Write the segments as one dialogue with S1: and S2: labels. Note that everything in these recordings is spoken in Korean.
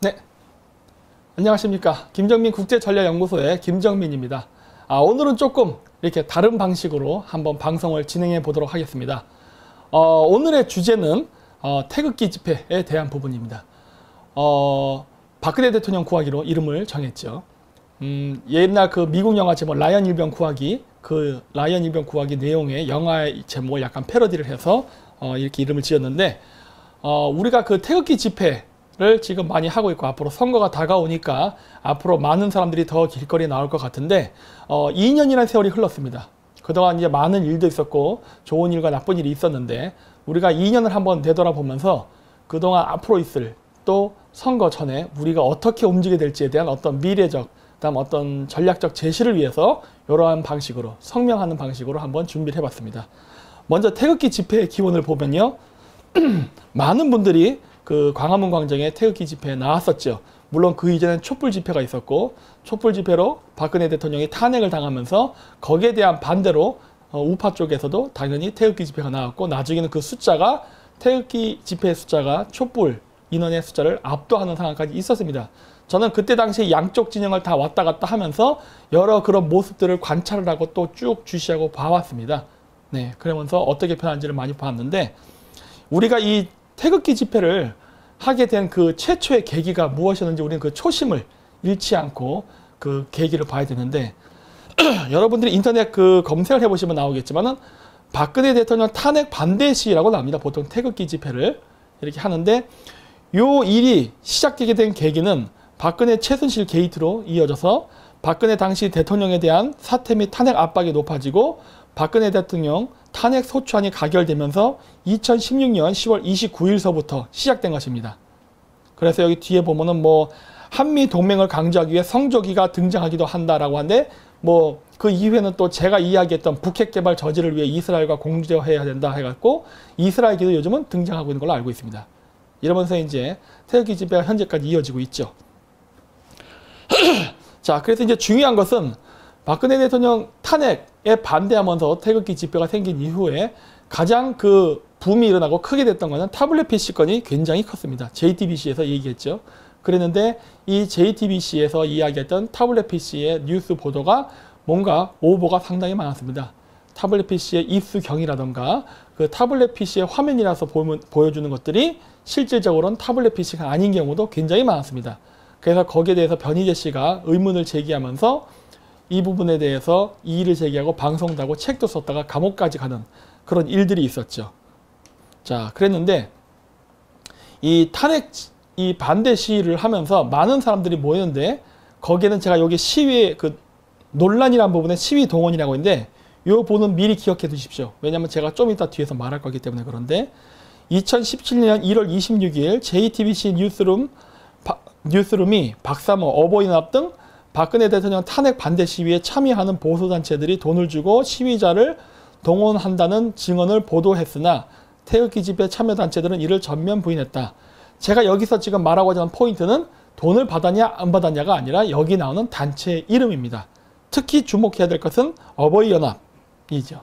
S1: 네, 안녕하십니까. 김정민 국제전략연구소의 김정민입니다. 오늘은 조금 이렇게 다른 방식으로 한번 방송을 진행해 보도록 하겠습니다. 오늘의 주제는 태극기 집회에 대한 부분입니다. 박근혜 대통령 구하기로 이름을 정했죠. 옛날 그 미국 영화 제목 라이언 일병 구하기, 그 라이언 일병 구하기 내용의 영화의 제목을 약간 패러디를 해서 이렇게 이름을 지었는데, 우리가 그 태극기 집회를 지금 많이 하고 있고 앞으로 선거가 다가오니까 앞으로 많은 사람들이 더 길거리에 나올 것 같은데 2년이라는 세월이 흘렀습니다. 그동안 이제 많은 일도 있었고 좋은 일과 나쁜 일이 있었는데 우리가 2년을 한번 되돌아보면서 그동안 앞으로 있을 또 선거 전에 우리가 어떻게 움직여야 될지에 대한 어떤 미래적 그다음 어떤 전략적 제시를 위해서 이러한 방식으로 성명하는 방식으로 한번 준비를 해봤습니다. 먼저 태극기 집회의 기원을 보면요. 많은 분들이 그 광화문 광장에 태극기 집회에 나왔었죠. 물론 그 이전엔 촛불 집회가 있었고 촛불 집회로 박근혜 대통령이 탄핵을 당하면서 거기에 대한 반대로 우파 쪽에서도 당연히 태극기 집회가 나왔고 나중에는 그 숫자가 태극기 집회 숫자가 촛불 인원의 숫자를 압도하는 상황까지 있었습니다. 저는 그때 당시 양쪽 진영을 다 왔다 갔다 하면서 여러 그런 모습들을 관찰을 하고 또 쭉 주시하고 봐왔습니다. 네, 그러면서 어떻게 변한지를 많이 봤는데 우리가 이 태극기 집회를 하게 된 그 최초의 계기가 무엇이었는지 우리는 그 초심을 잃지 않고 그 계기를 봐야 되는데 여러분들이 인터넷 그 검색을 해보시면 나오겠지만은 박근혜 대통령 탄핵 반대 시위라고 나옵니다. 보통 태극기 집회를 이렇게 하는데 요 일이 시작되게 된 계기는 박근혜 최순실 게이트로 이어져서 박근혜 당시 대통령에 대한 사퇴 및 탄핵 압박이 높아지고 박근혜 대통령 탄핵 소추안이 가결되면서 2016년 10월 29일서부터 시작된 것입니다. 그래서 여기 뒤에 보면은 뭐 한미 동맹을 강조하기 위해 성조기가 등장하기도 한다라고 하는데 뭐 그 이후에는 또 제가 이야기했던 북핵 개발 저지를 위해 이스라엘과 공조해야 된다 해갖고 이스라엘기도 요즘은 등장하고 있는 걸로 알고 있습니다. 이러면서 이제 태극기 집회가 현재까지 이어지고 있죠. 자, 그래서 이제 중요한 것은 박근혜 대통령 탄핵에 반대하면서 태극기 집회가 생긴 이후에 가장 그 붐이 일어나고 크게 됐던 것은 타블렛 PC 건이 굉장히 컸습니다. JTBC에서 얘기했죠. 그랬는데 이 JTBC에서 이야기했던 타블렛 PC의 뉴스 보도가 뭔가 오보가 상당히 많았습니다. 타블렛 PC의 입수경이라던가 그 타블렛 PC의 화면이라서 보여주는 것들이 실질적으로는 타블렛 PC가 아닌 경우도 굉장히 많았습니다. 그래서 거기에 대해서 변희재 씨가 의문을 제기하면서 이 부분에 대해서 이의를 제기하고 방송도 하고 책도 썼다가 감옥까지 가는 그런 일들이 있었죠. 자, 그랬는데 이 탄핵 이 반대 시위를 하면서 많은 사람들이 모였는데 거기에는 제가 여기 시위의 그 논란이라는 부분에 시위 동원이라고 있는데 이 부분은 미리 기억해 두십시오. 왜냐하면 제가 좀 이따 뒤에서 말할 거기 때문에 그런데 2017년 1월 26일 JTBC 뉴스룸이 박사모, 어버이연합 등 박근혜 대통령 탄핵 반대 시위에 참여하는 보수단체들이 돈을 주고 시위자를 동원한다는 증언을 보도했으나 태극기 집회 참여단체들은 이를 전면 부인했다. 제가 여기서 지금 말하고자 하는 포인트는 돈을 받았냐 안 받았냐가 아니라 여기 나오는 단체의 이름입니다. 특히 주목해야 될 것은 어버이연합이죠.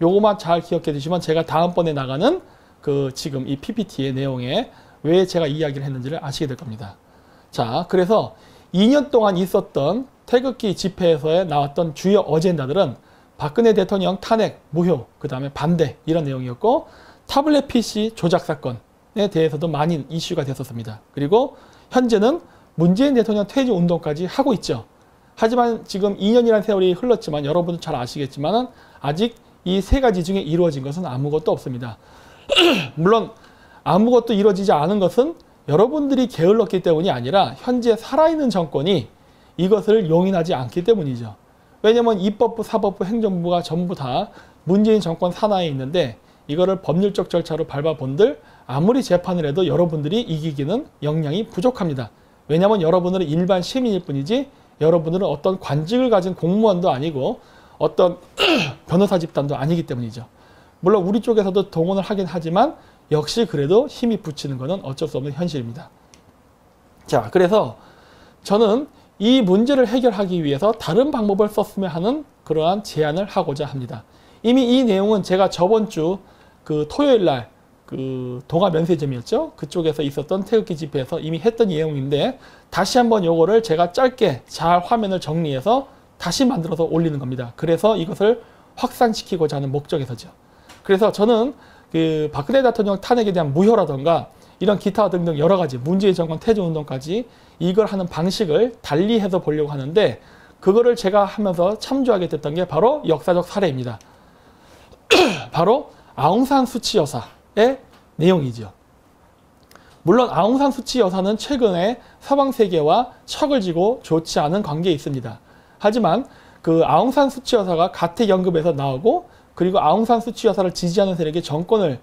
S1: 요거만 잘 기억해 두시면 제가 다음번에 나가는 그 지금 이 PPT의 내용에 왜 제가 이야기를 했는지를 아시게 될 겁니다. 자, 그래서 2년 동안 있었던 태극기 집회에서 나왔던 주요 어젠다들은 박근혜 대통령 탄핵, 무효, 그 다음에 반대 이런 내용이었고 타블렛 PC 조작 사건에 대해서도 많이 이슈가 됐었습니다. 그리고 현재는 문재인 대통령 퇴진 운동까지 하고 있죠. 하지만 지금 2년이라는 세월이 흘렀지만 여러분도 잘 아시겠지만 아직 이 세 가지 중에 이루어진 것은 아무것도 없습니다. 물론 아무것도 이루어지지 않은 것은 여러분들이 게을렀기 때문이 아니라 현재 살아있는 정권이 이것을 용인하지 않기 때문이죠. 왜냐하면 입법부, 사법부, 행정부가 전부 다 문재인 정권 산하에 있는데 이거를 법률적 절차로 밟아본들 아무리 재판을 해도 여러분들이 이기기는 역량이 부족합니다. 왜냐하면 여러분들은 일반 시민일 뿐이지 여러분들은 어떤 관직을 가진 공무원도 아니고 어떤 변호사 집단도 아니기 때문이죠. 물론 우리 쪽에서도 동원을 하긴 하지만 역시 그래도 힘이 붙이는 것은 어쩔 수 없는 현실입니다. 자, 그래서 저는 이 문제를 해결하기 위해서 다른 방법을 썼으면 하는 그러한 제안을 하고자 합니다. 이미 이 내용은 제가 저번 주 그 토요일 날 그 동아 면세점이었죠. 그쪽에서 있었던 태극기 집회에서 이미 했던 내용인데 다시 한번 요거를 제가 짧게 잘 화면을 정리해서 다시 만들어서 올리는 겁니다. 그래서 이것을 확산시키고자 하는 목적에서죠. 그래서 저는 그 박근혜 대통령 탄핵에 대한 무효라던가 이런 기타 등등 여러 가지 문재인 정권 퇴진운동까지 이걸 하는 방식을 달리해서 보려고 하는데 그거를 제가 하면서 참조하게 됐던 게 바로 역사적 사례입니다. 바로 아웅산 수치 여사의 내용이죠. 물론 아웅산 수치 여사는 최근에 서방 세계와 척을 지고 좋지 않은 관계에 있습니다. 하지만 그 아웅산 수치 여사가 가택연금에서 나오고 그리고 아웅산 수치 여사를 지지하는 세력이 정권을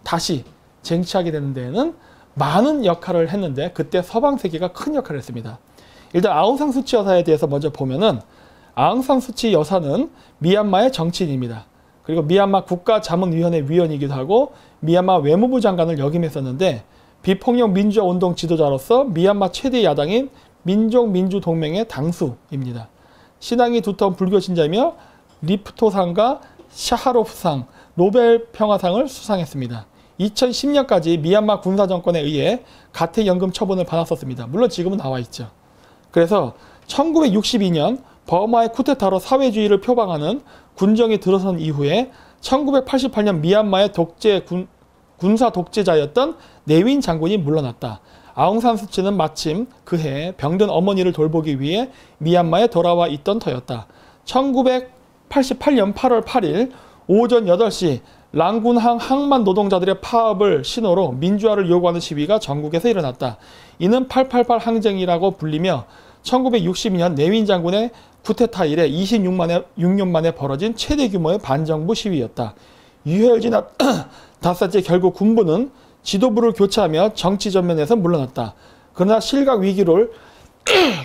S1: 다시 쟁취하게 되는 데에는 많은 역할을 했는데 그때 서방 세계가 큰 역할을 했습니다. 일단 아웅산 수치 여사에 대해서 먼저 보면은 아웅산 수치 여사는 미얀마의 정치인입니다. 그리고 미얀마 국가자문위원회 위원이기도 하고 미얀마 외무부 장관을 역임했었는데 비폭력 민주화 운동 지도자로서 미얀마 최대 야당인 민족민주동맹의 당수입니다. 신앙이 두터운 불교 신자이며 리프토상과 샤하로프상, 노벨평화상을 수상했습니다. 2010년까지 미얀마 군사정권에 의해 가택연금 처분을 받았었습니다. 물론 지금은 나와 있죠. 그래서 1962년 버마의 쿠데타로 사회주의를 표방하는 군정이 들어선 이후에 1988년 미얀마의 군사 독재자였던 네윈 장군이 물러났다. 아웅산 수치는 마침 그해 병든 어머니를 돌보기 위해 미얀마에 돌아와 있던 터였다. 1988년 8월 8일 오전 8시 랑군항 항만 노동자들의 파업을 신호로 민주화를 요구하는 시위가 전국에서 일어났다. 이는 888 항쟁이라고 불리며 1962년 네윈 장군의 쿠데타 이래 26년 만에 벌어진 최대 규모의 반정부 시위였다. 유혈 지난 닷새째 결국 군부는 지도부를 교체하며 정치 전면에서 물러났다. 그러나 실각 위기를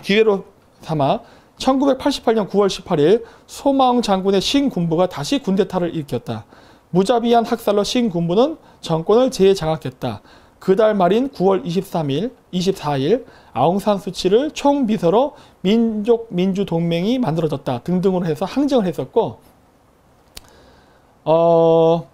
S1: 기회로 삼아 1988년 9월 18일 소마웅 장군의 신군부가 다시 군데타를 일으켰다. 무자비한 학살로 신군부는 정권을 재장악했다. 그달 말인 9월 24일 아웅산 수치를 총비서로 민족민주동맹이 만들어졌다 등등으로 해서 항쟁을 했었고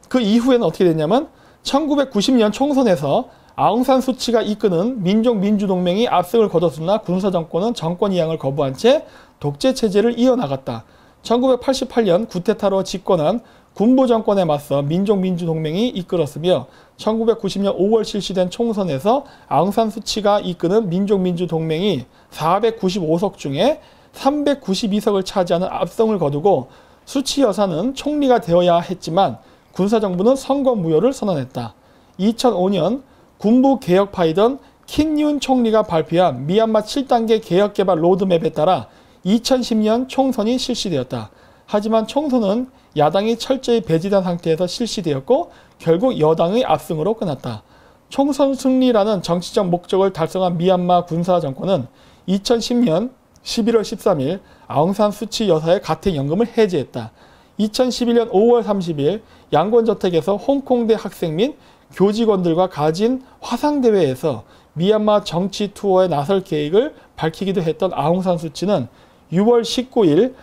S1: 그 이후에는 어떻게 됐냐면 1990년 총선에서 아웅산 수치가 이끄는 민족민주동맹이 압승을 거뒀으나 군사정권은 정권 이양을 거부한 채 독재체제를 이어나갔다. 1988년 쿠데타로 집권한 군부정권에 맞서 민족민주동맹이 이끌었으며 1990년 5월 실시된 총선에서 아웅산 수치가 이끄는 민족민주동맹이 495석 중에 392석을 차지하는 압승을 거두고 수치 여사는 총리가 되어야 했지만 군사정부는 선거 무효를 선언했다. 2005년 군부 개혁파이던 킨윤 총리가 발표한 미얀마 7단계 개혁개발 로드맵에 따라 2010년 총선이 실시되었다. 하지만 총선은 야당이 철저히 배제된 상태에서 실시되었고 결국 여당의 압승으로 끝났다. 총선 승리라는 정치적 목적을 달성한 미얀마 군사정권은 2010년 11월 13일 아웅산 수치 여사의 가택연금을 해제했다. 2011년 5월 30일 양곤저택에서 홍콩대 학생 및 교직원들과 가진 화상대회에서 미얀마 정치 투어에 나설 계획을 밝히기도 했던 아웅산 수치는 6월 19일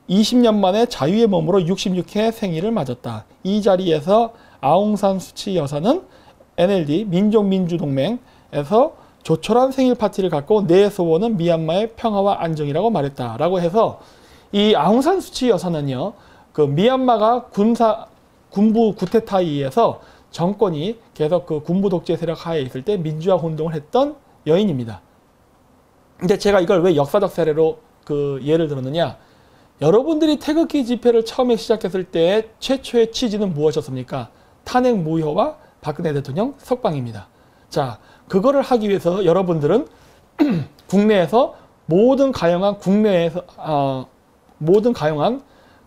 S1: 20년 만에 자유의 몸으로 66회 생일을 맞았다. 이 자리에서 아웅산 수치 여사는 NLD 민족민주동맹에서 조촐한 생일 파티를 갖고 내 소원은 미얀마의 평화와 안정이라고 말했다. 라고 해서 이 아웅산 수치 여사는요, 그 미얀마가 군부 쿠데타에 의해서 정권이 계속 그 군부 독재 세력 하에 있을 때 민주화 운동을 했던 여인입니다. 근데 제가 이걸 왜 역사적 사례로 그 예를 들었느냐? 여러분들이 태극기 집회를 처음에 시작했을 때 최초의 취지는 무엇이었습니까? 탄핵 무효와 박근혜 대통령 석방입니다. 자, 그거를 하기 위해서 여러분들은 국내에서 모든 가용한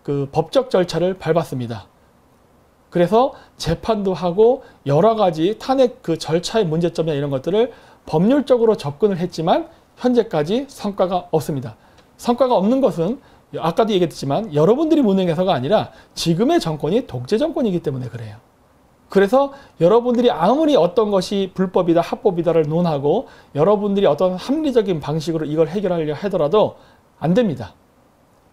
S1: 그 법적 절차를 밟았습니다. 그래서 재판도 하고 여러 가지 탄핵 그 절차의 문제점이나 이런 것들을 법률적으로 접근을 했지만 현재까지 성과가 없습니다. 성과가 없는 것은 아까도 얘기했지만 여러분들이 무능해서가 아니라 지금의 정권이 독재 정권이기 때문에 그래요. 그래서 여러분들이 아무리 어떤 것이 불법이다 합법이다를 논하고 여러분들이 어떤 합리적인 방식으로 이걸 해결하려 하더라도 안 됩니다.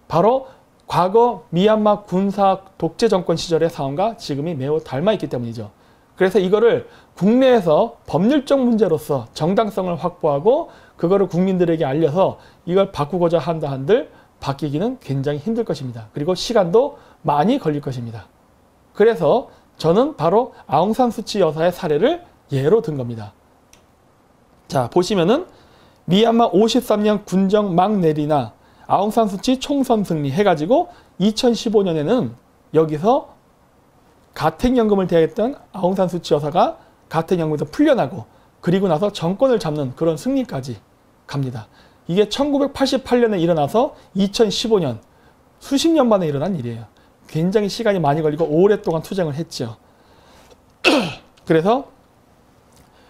S1: 바로 과거 미얀마 군사 독재 정권 시절의 상황과 지금이 매우 닮아 있기 때문이죠. 그래서 이거를 국내에서 법률적 문제로서 정당성을 확보하고 그거를 국민들에게 알려서 이걸 바꾸고자 한다 한들 바뀌기는 굉장히 힘들 것입니다. 그리고 시간도 많이 걸릴 것입니다. 그래서 저는 바로 아웅산 수치 여사의 사례를 예로 든 겁니다. 자, 보시면은 미얀마 53년 군정 막 내리나 아웅산 수치 총선 승리 해가지고 2015년에는 여기서 가택연금을 대했던 아웅산 수치 여사가 가택연금에서 풀려나고 그리고 나서 정권을 잡는 그런 승리까지 갑니다. 이게 1988년에 일어나서 2015년 수십 년 만에 일어난 일이에요. 굉장히 시간이 많이 걸리고 오랫동안 투쟁을 했죠. 그래서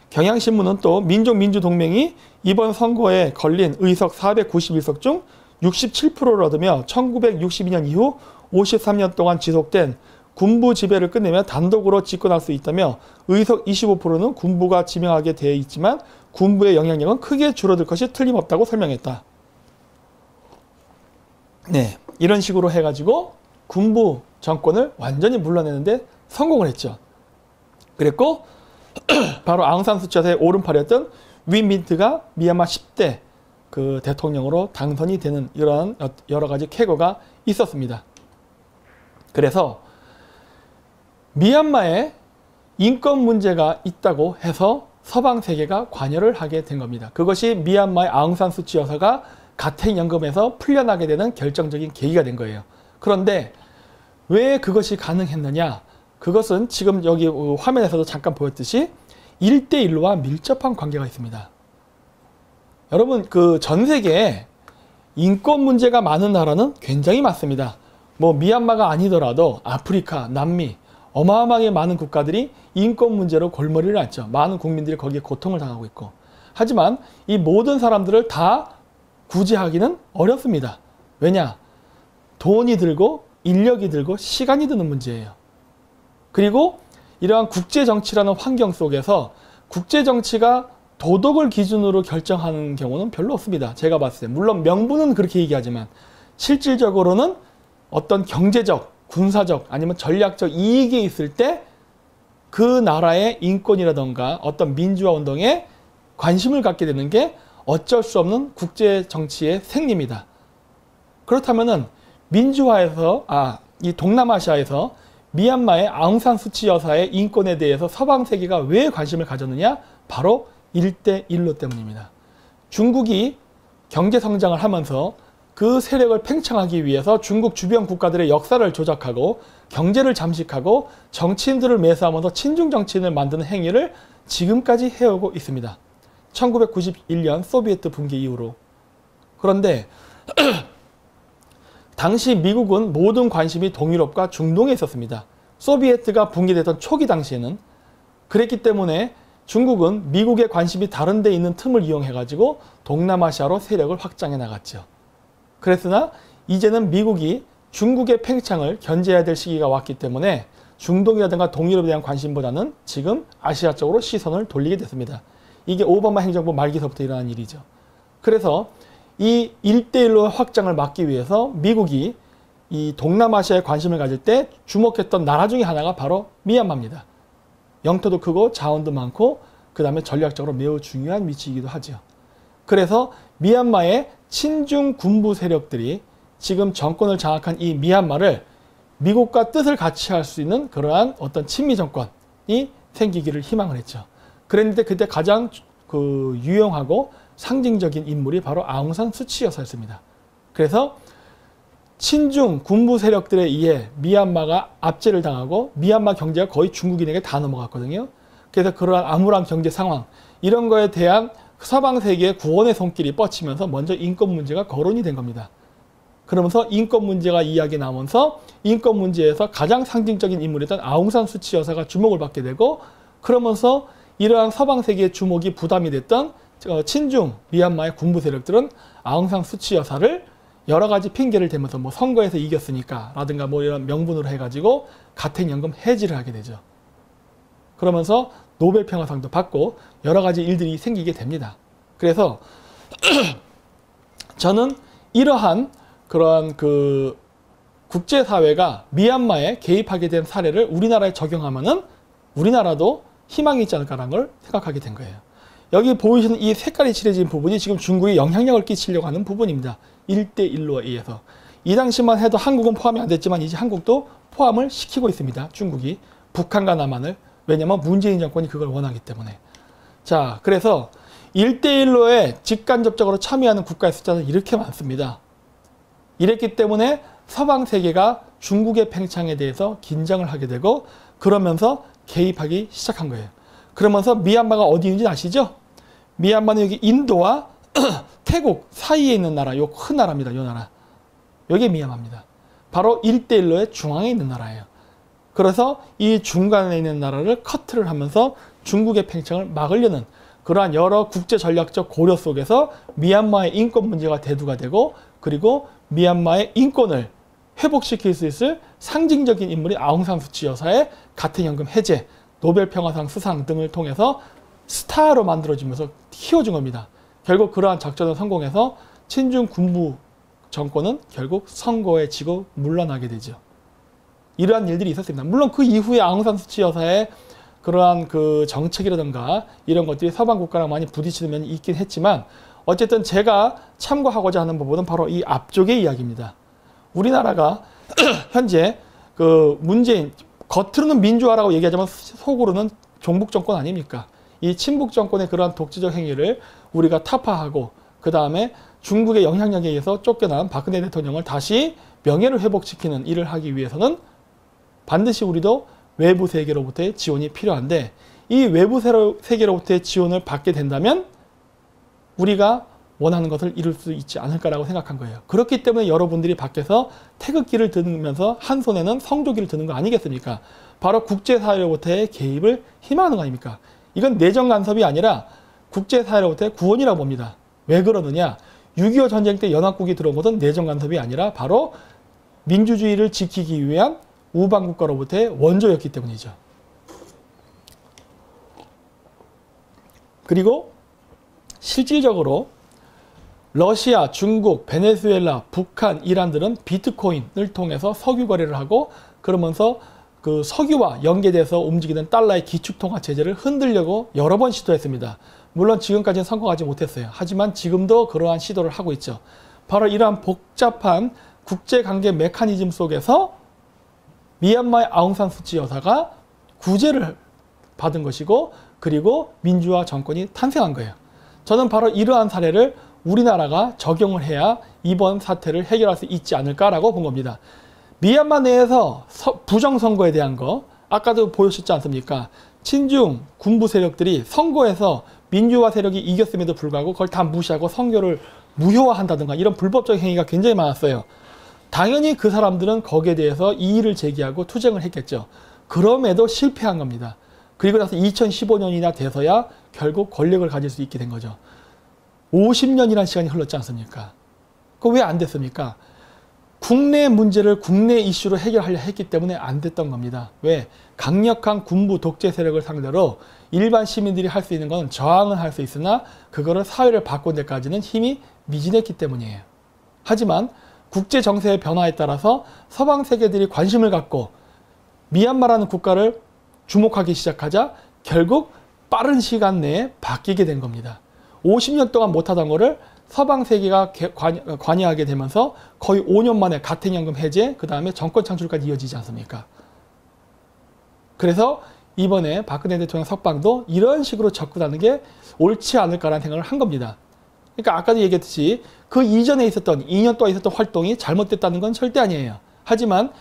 S1: 경향신문은 또 민족민주동맹이 이번 선거에 걸린 의석 491석 중 67%를 얻으며 1962년 이후 53년 동안 지속된 군부 지배를 끝내며 단독으로 집권할 수 있다며 의석 25%는 군부가 지명하게 되어 있지만 군부의 영향력은 크게 줄어들 것이 틀림없다고 설명했다. 네, 이런 식으로 해가지고 군부 정권을 완전히 물러내는데 성공을 했죠. 그랬고 바로 아웅산 수치 여사의 오른팔이었던 윈 민트가 미얀마 10대 그 대통령으로 당선이 되는 이러한 여러 가지 쾌거가 있었습니다. 그래서 미얀마에 인권 문제가 있다고 해서 서방 세계가 관여를 하게 된 겁니다. 그것이 미얀마의 아웅산 수치 여사가 가택연금에서 풀려나게 되는 결정적인 계기가 된 거예요. 그런데 왜 그것이 가능했느냐? 그것은 지금 여기 화면에서도 잠깐 보였듯이 1대1로와 밀접한 관계가 있습니다. 여러분, 그 전 세계에 인권 문제가 많은 나라는 굉장히 많습니다. 뭐 미얀마가 아니더라도 아프리카, 남미 어마어마하게 많은 국가들이 인권 문제로 골머리를 앓죠. 많은 국민들이 거기에 고통을 당하고 있고. 하지만 이 모든 사람들을 다 구제하기는 어렵습니다. 왜냐? 돈이 들고 인력이 들고 시간이 드는 문제예요. 그리고 이러한 국제정치라는 환경 속에서 국제정치가 도덕을 기준으로 결정하는 경우는 별로 없습니다. 제가 봤을 때. 물론 명분은 그렇게 얘기하지만 실질적으로는 어떤 경제적, 군사적 아니면 전략적 이익이 있을 때 그 나라의 인권이라던가 어떤 민주화 운동에 관심을 갖게 되는 게 어쩔 수 없는 국제정치의 생리입니다. 그렇다면은 민주화에서, 이 동남아시아에서 미얀마의 아웅산 수치 여사의 인권에 대해서 서방 세계가 왜 관심을 가졌느냐? 바로 1대1로 때문입니다. 중국이 경제 성장을 하면서 그 세력을 팽창하기 위해서 중국 주변 국가들의 역사를 조작하고 경제를 잠식하고 정치인들을 매수하면서 친중 정치인을 만드는 행위를 지금까지 해오고 있습니다. 1991년 소비에트 붕괴 이후로. 그런데 당시 미국은 모든 관심이 동유럽과 중동에 있었습니다. 소비에트가 붕괴됐던 초기 당시에는. 그랬기 때문에 중국은 미국의 관심이 다른 데 있는 틈을 이용해가지고 동남아시아로 세력을 확장해 나갔죠. 그랬으나 이제는 미국이 중국의 팽창을 견제해야 될 시기가 왔기 때문에 중동이라든가 동유럽에 대한 관심보다는 지금 아시아 쪽으로 시선을 돌리게 됐습니다. 이게 오바마 행정부 말기서부터 일어난 일이죠. 그래서 이 1대1로 확장을 막기 위해서 미국이 이 동남아시아에 관심을 가질 때 주목했던 나라 중에 하나가 바로 미얀마입니다. 영토도 크고 자원도 많고 그 다음에 전략적으로 매우 중요한 위치이기도 하죠. 그래서 미얀마의 친중 군부 세력들이 지금 정권을 장악한 이 미얀마를 미국과 뜻을 같이 할 수 있는 그러한 어떤 친미 정권이 생기기를 희망을 했죠. 그랬는데 그때 가장 유용하고 상징적인 인물이 바로 아웅산 수치 여사였습니다. 그래서 친중 군부 세력들에 의해 미얀마가 압제를 당하고 미얀마 경제가 거의 중국인에게 다 넘어갔거든요. 그래서 그러한 암울한 경제 상황, 이런 거에 대한 서방 세계의 구원의 손길이 뻗치면서 먼저 인권 문제가 거론이 된 겁니다. 그러면서 인권 문제가 이야기 나오면서 인권 문제에서 가장 상징적인 인물이었던 아웅산 수치 여사가 주목을 받게 되고, 그러면서 이러한 서방 세계의 주목이 부담이 됐던 친중 미얀마의 군부 세력들은 아웅산 수치 여사를 여러 가지 핑계를 대면서 뭐 선거에서 이겼으니까 라든가 뭐 이런 명분으로 해가지고 가택연금 해지를 하게 되죠. 그러면서 노벨 평화상도 받고 여러 가지 일들이 생기게 됩니다. 그래서 저는 이러한 그러한 국제사회가 미얀마에 개입하게 된 사례를 우리나라에 적용하면은 우리나라도 희망이 있지 않을까라는 걸 생각하게 된 거예요. 여기 보이시는 이 색깔이 칠해진 부분이 지금 중국이 영향력을 끼치려고 하는 부분입니다. 1대1로 의해서. 이 당시만 해도 한국은 포함이 안 됐지만 이제 한국도 포함을 시키고 있습니다. 중국이. 북한과 남한을. 왜냐하면 문재인 정권이 그걸 원하기 때문에. 자, 그래서 1대1로에 직간접적으로 참여하는 국가의 숫자는 이렇게 많습니다. 이랬기 때문에 서방 세계가 중국의 팽창에 대해서 긴장을 하게 되고 그러면서 개입하기 시작한 거예요. 그러면서 미얀마가 어디 있는지 아시죠? 미얀마는 여기 인도와 태국 사이에 있는 나라, 요 큰 나라입니다. 요 나라. 여기 미얀마입니다. 바로 1대1로의 중앙에 있는 나라예요. 그래서 이 중간에 있는 나라를 커트를 하면서 중국의 팽창을 막으려는 그러한 여러 국제 전략적 고려 속에서 미얀마의 인권 문제가 대두가 되고 그리고 미얀마의 인권을 회복시킬 수 있을 상징적인 인물이 아웅산 수치 여사의 가택연금 해제, 노벨 평화상 수상 등을 통해서 스타로 만들어지면서 키워준 겁니다. 결국 그러한 작전을 성공해서 친중 군부 정권은 결국 선거에 지고 물러나게 되죠. 이러한 일들이 있었습니다. 물론 그 이후에 아웅산 수치 여사의 그러한 그 정책이라든가 이런 것들이 서방 국가랑 많이 부딪히는 면이 있긴 했지만 어쨌든 제가 참고하고자 하는 부분은 바로 이 앞쪽의 이야기입니다. 우리나라가 현재 그 문재인 겉으로는 민주화라고 얘기하지만 속으로는 종북 정권 아닙니까? 이 친북 정권의 그러한 독재적 행위를 우리가 타파하고 그 다음에 중국의 영향력에 의해서 쫓겨난 박근혜 대통령을 다시 명예를 회복시키는 일을 하기 위해서는 반드시 우리도 외부 세계로부터의 지원이 필요한데 이 외부 세계로부터의 지원을 받게 된다면 우리가 원하는 것을 이룰 수 있지 않을까라고 생각한 거예요. 그렇기 때문에 여러분들이 밖에서 태극기를 들으면서 한 손에는 성조기를 드는 거 아니겠습니까? 바로 국제사회로부터의 개입을 희망하는 거 아닙니까? 이건 내정 간섭이 아니라 국제사회로부터의 구원이라고 봅니다. 왜 그러느냐? 6.25 전쟁 때 연합국이 들어온 것은 내정 간섭이 아니라 바로 민주주의를 지키기 위한 우방국가로부터의 원조였기 때문이죠. 그리고 실질적으로 러시아, 중국, 베네수엘라, 북한, 이란들은 비트코인을 통해서 석유 거래를 하고 그러면서 그 석유와 연계돼서 움직이는 달러의 기축통화 체제를 흔들려고 여러 번 시도했습니다. 물론 지금까지는 성공하지 못했어요. 하지만 지금도 그러한 시도를 하고 있죠. 바로 이러한 복잡한 국제관계 메커니즘 속에서 미얀마의 아웅산 수치 여사가 구제를 받은 것이고 그리고 민주화 정권이 탄생한 거예요. 저는 바로 이러한 사례를 우리나라가 적용을 해야 이번 사태를 해결할 수 있지 않을까라고 본 겁니다. 미얀마 내에서 부정선거에 대한 거 아까도 보여주셨지 않습니까? 친중 군부 세력들이 선거에서 민주화 세력이 이겼음에도 불구하고 그걸 다 무시하고 선거를 무효화한다든가 이런 불법적 행위가 굉장히 많았어요. 당연히 그 사람들은 거기에 대해서 이의를 제기하고 투쟁을 했겠죠. 그럼에도 실패한 겁니다. 그리고 나서 2015년이나 돼서야 결국 권력을 가질 수 있게 된 거죠. 50년이라는 시간이 흘렀지 않습니까? 그거 왜 안 됐습니까? 국내 문제를 국내 이슈로 해결하려 했기 때문에 안 됐던 겁니다. 왜? 강력한 군부 독재 세력을 상대로 일반 시민들이 할 수 있는 건 저항은 할 수 있으나 그거를 사회를 바꾼 데까지는 힘이 미진했기 때문이에요. 하지만 국제 정세의 변화에 따라서 서방 세계들이 관심을 갖고 미얀마라는 국가를 주목하기 시작하자 결국 빠른 시간 내에 바뀌게 된 겁니다. 50년 동안 못하던 거를 서방 세계가 관여하게 되면서 거의 5년 만에 가택연금 해제, 그 다음에 정권 창출까지 이어지지 않습니까? 그래서 이번에 박근혜 대통령 석방도 이런 식으로 접근하는 게 옳지 않을까라는 생각을 한 겁니다. 그러니까 아까도 얘기했듯이 그 이전에 있었던 2년 동안 있었던 활동이 잘못됐다는 건 절대 아니에요. 하지만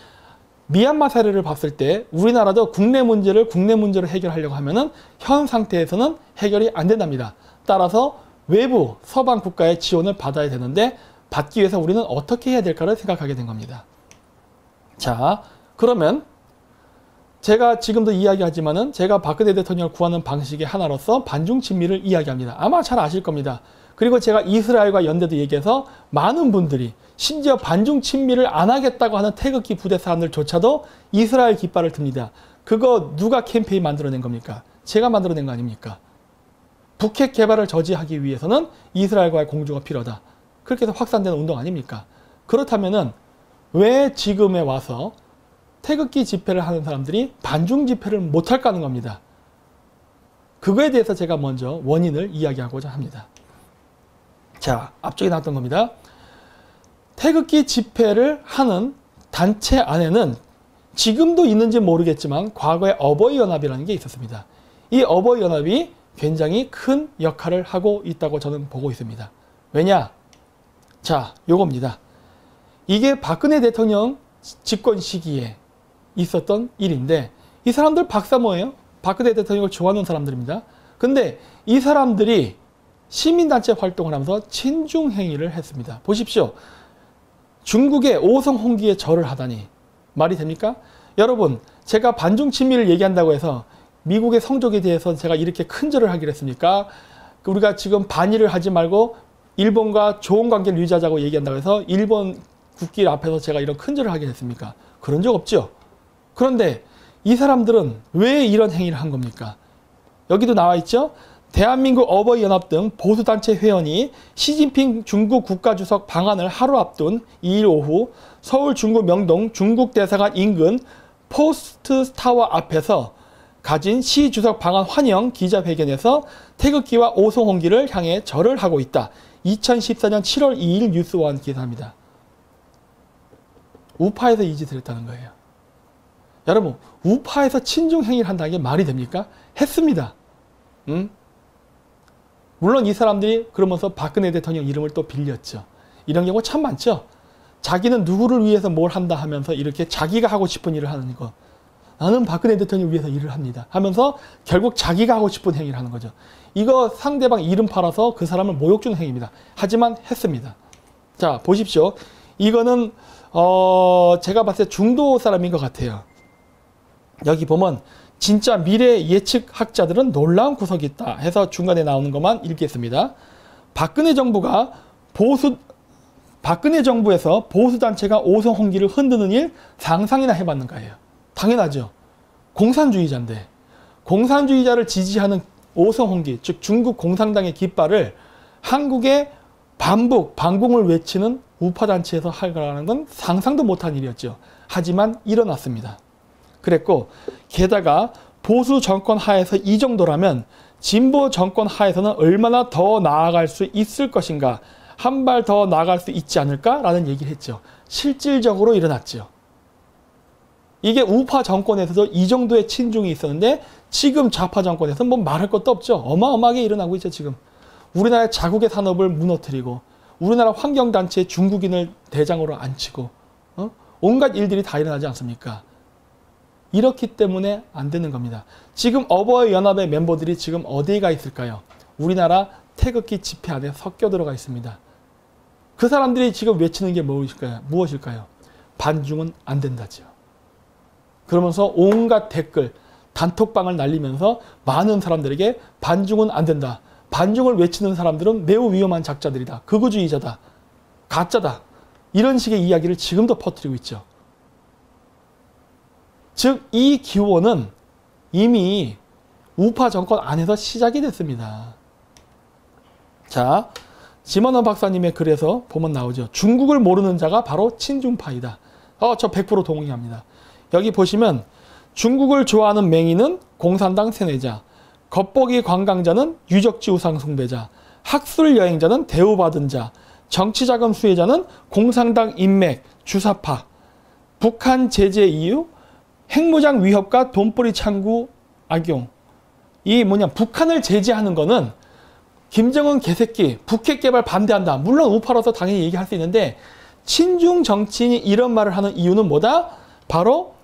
S1: 미얀마 사례를 봤을 때 우리나라도 국내 문제를 국내 문제로 해결하려고 하면은 현 상태에서는 해결이 안 된답니다. 따라서 외부 서방 국가의 지원을 받아야 되는데 받기 위해서 우리는 어떻게 해야 될까를 생각하게 된 겁니다. 자, 그러면 제가 지금도 이야기하지만은 제가 박근혜 대통령을 구하는 방식의 하나로서 반중 친미를 이야기합니다. 아마 잘 아실 겁니다. 그리고 제가 이스라엘과 연대도 얘기해서 많은 분들이 심지어 반중 친미를 안 하겠다고 하는 태극기 부대 사람들조차도 이스라엘 깃발을 듭니다. 그거 누가 캠페인 만들어낸 겁니까? 제가 만들어낸 거 아닙니까? 북핵 개발을 저지하기 위해서는 이스라엘과의 공조가 필요하다. 그렇게 해서 확산되는 운동 아닙니까? 그렇다면은 왜 지금에 와서 태극기 집회를 하는 사람들이 반중 집회를 못할까 하는 겁니다. 그거에 대해서 제가 먼저 원인을 이야기하고자 합니다. 자, 앞쪽에 나왔던 겁니다. 태극기 집회를 하는 단체 안에는 지금도 있는지 모르겠지만 과거에 어버이연합이라는 게 있었습니다. 이 어버이연합이 굉장히 큰 역할을 하고 있다고 저는 보고 있습니다. 왜냐? 자, 요겁니다. 이게 박근혜 대통령 집권 시기에 있었던 일인데 이 사람들 박사 뭐예요? 박근혜 대통령을 좋아하는 사람들입니다. 근데 이 사람들이 시민단체 활동을 하면서 친중 행위를 했습니다. 보십시오. 중국의 오성홍기에 절을 하다니 말이 됩니까? 여러분, 제가 반중 친미를 얘기한다고 해서 미국의 성적에 대해서 제가 이렇게 큰 절을 하기로 했습니까? 우리가 지금 반일을 하지 말고 일본과 좋은 관계를 유지하자고 얘기한다고 해서 일본 국길 앞에서 제가 이런 큰 절을 하게 됐습니까? 그런 적 없죠. 그런데 이 사람들은 왜 이런 행위를 한 겁니까? 여기도 나와 있죠. 대한민국 어버이연합 등 보수단체 회원이 시진핑 중국 국가주석 방한을 하루 앞둔 2일 오후 서울 중구 명동 중국 대사관 인근 포스트 타워 앞에서 가진 시 주석 방한 환영 기자회견에서 태극기와 오송홍기를 향해 절을 하고 있다. 2014년 7월 2일 뉴스원 기사입니다. 우파에서 이 짓을 했다는 거예요. 여러분, 우파에서 친중 행위를 한다는 게 말이 됩니까? 했습니다. 물론 이 사람들이 그러면서 박근혜 대통령 이름을 또 빌렸죠. 이런 경우 참 많죠. 자기는 누구를 위해서 뭘 한다 하면서 이렇게 자기가 하고 싶은 일을 하는 거. 나는 박근혜 대통령을 위해서 일을 합니다 하면서 결국 자기가 하고 싶은 행위를 하는 거죠. 이거 상대방 이름 팔아서 그 사람을 모욕 주는 행위입니다. 하지만 했습니다. 자, 보십시오. 이거는 제가 봤을 때 중도 사람인 것 같아요. 여기 보면 진짜 미래 예측 학자들은 놀라운 구석이 있다 해서 중간에 나오는 것만 읽겠습니다. 박근혜 정부에서 보수단체가 오송홍기를 흔드는 일 상상이나 해봤는가예요. 당연하죠. 공산주의자인데 공산주의자를 지지하는 오송홍기, 즉 중국 공산당의 깃발을 한국의 반공을 외치는 우파단체에서 하라는 건 상상도 못한 일이었죠. 하지만 일어났습니다. 그랬고 게다가 보수 정권 하에서 이 정도라면 진보 정권 하에서는 얼마나 더 나아갈 수 있을 것인가, 한 발 더 나아갈 수 있지 않을까라는 얘기를 했죠. 실질적으로 일어났죠. 이게 우파 정권에서도 이 정도의 친중이 있었는데 지금 좌파 정권에서는 뭐 말할 것도 없죠. 어마어마하게 일어나고 있죠. 지금 우리나라의 자국의 산업을 무너뜨리고 우리나라 환경단체 중국인을 대장으로 앉히고 온갖 일들이 다 일어나지 않습니까? 이렇기 때문에 안 되는 겁니다. 지금 어버이연합의 멤버들이 지금 어디에 가 있을까요? 우리나라 태극기 집회 안에 섞여 들어가 있습니다. 그 사람들이 지금 외치는 게 무엇일까요? 반중은 안 된다죠. 그러면서 온갖 댓글, 단톡방을 날리면서 많은 사람들에게 반중은 안 된다. 반중을 외치는 사람들은 매우 위험한 작자들이다. 극우주의자다. 가짜다. 이런 식의 이야기를 지금도 퍼뜨리고 있죠. 즉, 이 기원은 이미 우파 정권 안에서 시작이 됐습니다. 자, 지만원 박사님의 글에서 보면 나오죠. 중국을 모르는 자가 바로 친중파이다. 저 100% 동의합니다. 여기 보시면 중국을 좋아하는 맹인은 공산당 세뇌자, 겉보기 관광자는 유적지 우상 숭배자, 학술 여행자는 대우받은 자, 정치자금 수혜자는 공산당 인맥, 주사파, 북한 제재 이유, 핵무장 위협과 돈벌이 창구 악용. 이 북한을 제재하는 거는 김정은 개새끼, 북핵 개발 반대한다. 물론 우파로서 당연히 얘기할 수 있는데 친중 정치인이 이런 말을 하는 이유는 뭐다? 바로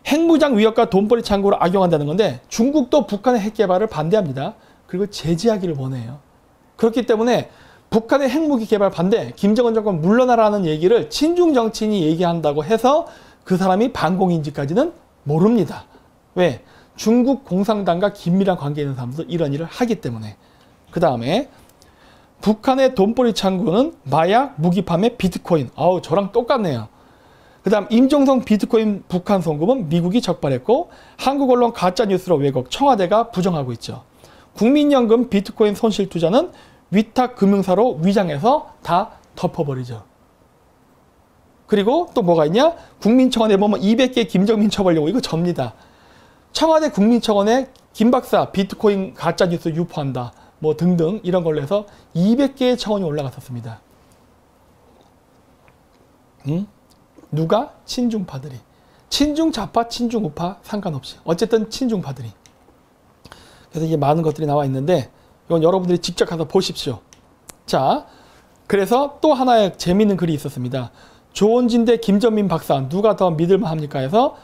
S1: 핵무장 위협과 돈벌이 창구를 악용한다는 건데 중국도 북한의 핵 개발을 반대합니다. 그리고 제재하기를 원해요. 그렇기 때문에 북한의 핵무기 개발 반대, 김정은 정권 물러나라는 얘기를 친중 정치인이 얘기한다고 해서 그 사람이 반공인지까지는 모릅니다. 왜? 중국 공산당과 긴밀한 관계에 있는 사람도 이런 일을 하기 때문에. 그 다음에 북한의 돈벌이 창구는 마약, 무기 판매, 비트코인. 저랑 똑같네요. 그 다음 임종성 비트코인 북한 송금은 미국이 적발했고 한국 언론 가짜뉴스로 왜곡, 청와대가 부정하고 있죠. 국민연금 비트코인 손실 투자는 위탁금융사로 위장해서 다 덮어버리죠. 그리고 또 뭐가 있냐? 국민청원에 보면 200개 김정민 처벌요구 이거 접니다. 청와대 국민청원에 김 박사 비트코인 가짜뉴스 유포한다. 뭐 등등 이런 걸로 해서 200개의 청원이 올라갔었습니다. 누가? 친중파들이. 친중좌파, 친중우파 상관없이. 어쨌든 친중파들이. 그래서 이게 많은 것들이 나와 있는데 이건 여러분들이 직접 가서 보십시오. 자, 그래서 또 하나의 재미있는 글이 있었습니다. 조원진 대 김전민 박사 누가 더 믿을만합니까 해서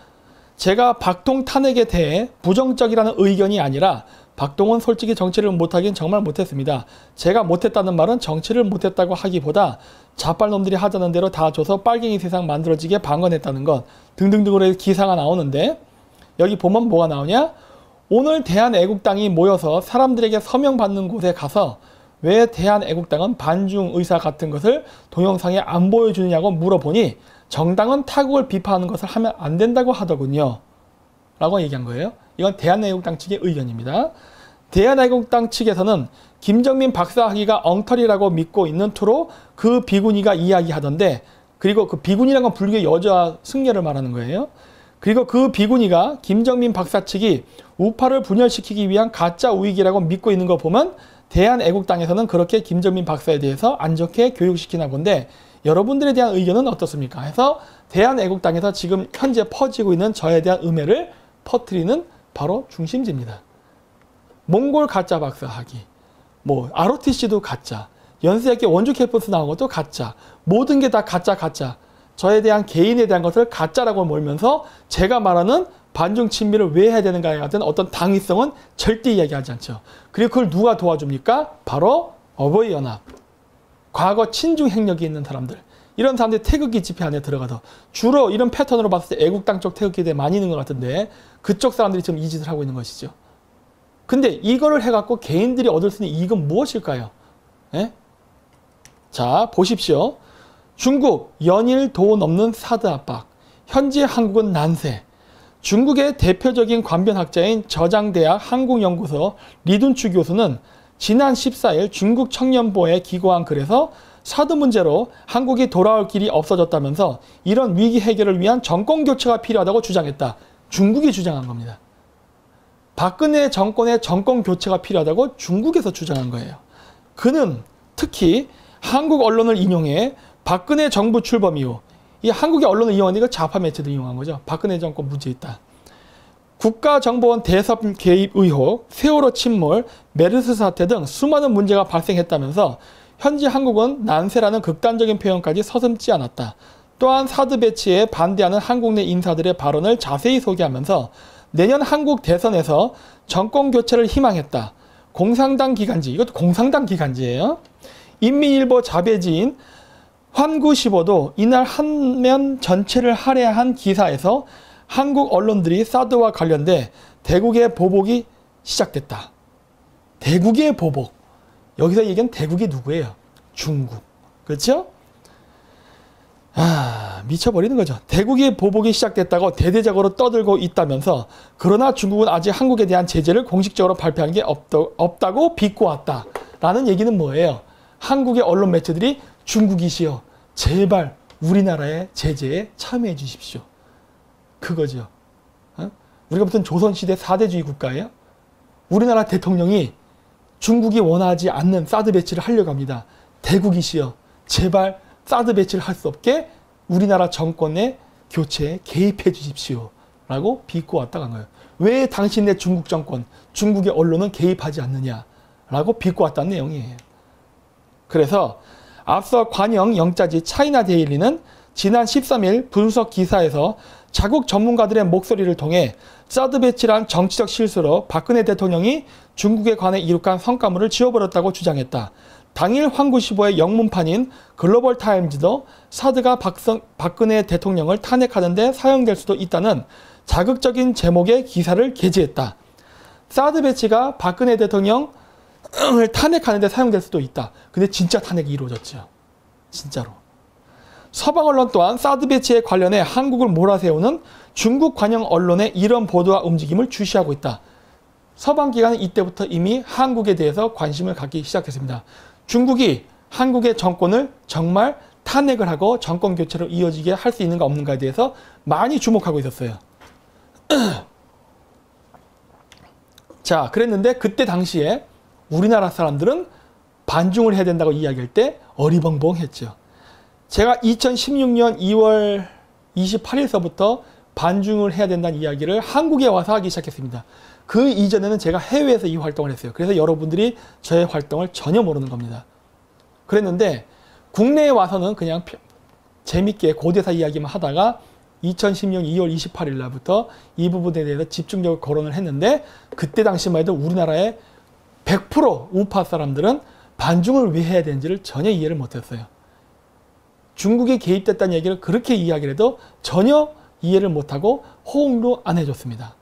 S1: 제가 박통 탄핵에 대해 부정적이라는 의견이 아니라 박통은 솔직히 정치를 못하긴 정말 못했습니다. 제가 못했다는 말은 정치를 못했다고 하기보다 자빨놈들이 하자는 대로 다 줘서 빨갱이 세상 만들어지게 방관했다는 것 등등등으로 해서 기사가 나오는데 여기 보면 뭐가 나오냐? 오늘 대한애국당이 모여서 사람들에게 서명받는 곳에 가서 왜 대한애국당은 반중 의사 같은 것을 동영상에 안 보여주느냐고 물어보니 정당은 타국을 비판하는 것을 하면 안 된다고 하더군요. 라고 얘기한 거예요. 이건 대한애국당 측의 의견입니다. 대한애국당 측에서는 김정민 박사 하기가 엉터리라고 믿고 있는 투로 그 비구니가 이야기하던데 그리고 그 비구니란 건 불교 여자 승려를 말하는 거예요. 그리고 그 비구니가 김정민 박사 측이 우파를 분열시키기 위한 가짜 우익이라고 믿고 있는 거 보면 대한애국당에서는 그렇게 김정민 박사에 대해서 안 좋게 교육시키나 본데 여러분들에 대한 의견은 어떻습니까? 해서 대한애국당에서 지금 현재 퍼지고 있는 저에 대한 음해를 퍼뜨리는 바로 중심지입니다. 몽골 가짜 박사 하기, 뭐 ROTC도 가짜, 연세학교 원주 캠퍼스 나온 것도 가짜, 모든 게 다 가짜. 저에 대한 개인에 대한 것을 가짜라고 몰면서 제가 말하는 반중 친미를 왜 해야 되는가에 같은 어떤 당위성은 절대 이야기하지 않죠. 그리고 그걸 누가 도와줍니까? 바로 어버이연합. 과거 친중 행력이 있는 사람들. 이런 사람들이 태극기 집회 안에 들어가서 주로 이런 패턴으로 봤을 때 애국당 쪽 태극기들이 많이 있는 것 같은데 그쪽 사람들이 지금 이 짓을 하고 있는 것이죠. 근데 이거를 해갖고 개인들이 얻을 수 있는 이익은 무엇일까요? 예? 자, 보십시오. 중국 연일 도 넘는 사드 압박. 현재 한국은 난세. 중국의 대표적인 관변학자인 저장대학 한국연구소 리둔추 교수는 지난 14일 중국 청년보에 기고한 글에서 사드 문제로 한국이 돌아올 길이 없어졌다면서 이런 위기 해결을 위한 정권 교체가 필요하다고 주장했다. 중국이 주장한 겁니다. 박근혜 정권의 정권 교체가 필요하다고 중국에서 주장한 거예요. 그는 특히 한국 언론을 인용해 박근혜 정부 출범 이후 이 한국의 언론을 이용하는 거 좌파 매체도 이용한 거죠. 박근혜 정권 문제 있다. 국가정보원 대섭 개입 의혹, 세월호 침몰, 메르스 사태 등 수많은 문제가 발생했다면서 현재 한국은 난세라는 극단적인 표현까지 서슴지 않았다. 또한 사드 배치에 반대하는 한국 내 인사들의 발언을 자세히 소개하면서 내년 한국 대선에서 정권 교체를 희망했다. 공산당 기간지, 이것도 공산당 기간지예요. 인민일보 자배지인 환구시보도 이날 한면 전체를 할애한 기사에서 한국 언론들이 사드와 관련돼 대국의 보복이 시작됐다. 대국의 보복. 여기서 얘기한 대국이 누구예요? 중국. 그렇죠? 미쳐버리는 거죠. 대국의 보복이 시작됐다고 대대적으로 떠들고 있다면서 그러나 중국은 아직 한국에 대한 제재를 공식적으로 발표한 게 없다고 비꼬았다. 라는 얘기는 뭐예요? 한국의 언론 매체들이 중국이시여 제발 우리나라의 제재에 참여해 주십시오. 그거죠. 우리가 무슨 조선시대 4대주의 국가예요? 우리나라 대통령이 중국이 원하지 않는 사드 배치를 하려고 합니다. 대국이시여 제발 사드 배치를 할 수 없게 우리나라 정권의 교체에 개입해 주십시오. 라고 비꼬았다고 한 거예요. 왜 당신네 중국 정권, 중국의 언론은 개입하지 않느냐 라고 비꼬았다는 내용이에요. 그래서 앞서 관영 영자지 차이나 데일리는 지난 13일 분석 기사에서 자국 전문가들의 목소리를 통해 사드 배치란 정치적 실수로 박근혜 대통령이 중국에 관해 이룩한 성과물을 지워버렸다고 주장했다. 당일 환구시보의 영문판인 글로벌타임즈도 사드가 박근혜 대통령을 탄핵하는 데 사용될 수도 있다는 자극적인 제목의 기사를 게재했다. 사드 배치가 박근혜 대통령을 탄핵하는 데 사용될 수도 있다. 근데 진짜 탄핵이 이루어졌죠. 진짜로. 서방 언론 또한 사드 배치에 관련해 한국을 몰아세우는 중국 관영 언론의 이런 보도와 움직임을 주시하고 있다. 서방 기관은 이때부터 이미 한국에 대해서 관심을 갖기 시작했습니다. 중국이 한국의 정권을 정말 탄핵을 하고 정권 교체로 이어지게 할 수 있는가 없는가에 대해서 많이 주목하고 있었어요. 자, 그랬는데 그때 당시에 우리나라 사람들은 반중을 해야 된다고 이야기할 때 어리벙벙했죠. 제가 2016년 2월 28일서부터 반중을 해야 된다는 이야기를 한국에 와서 하기 시작했습니다. 그 이전에는 제가 해외에서 이 활동을 했어요. 그래서 여러분들이 저의 활동을 전혀 모르는 겁니다. 그랬는데 국내에 와서는 그냥 재밌게 고대사 이야기만 하다가 2010년 2월 28일 날부터 이 부분에 대해서 집중적으로 거론을 했는데 그때 당시만 해도 우리나라의 100% 우파 사람들은 반중을 왜 해야 되는지를 전혀 이해를 못했어요. 중국이 개입됐다는 얘기를 그렇게 이야기를 해도 전혀 이해를 못하고 호응도 안 해줬습니다.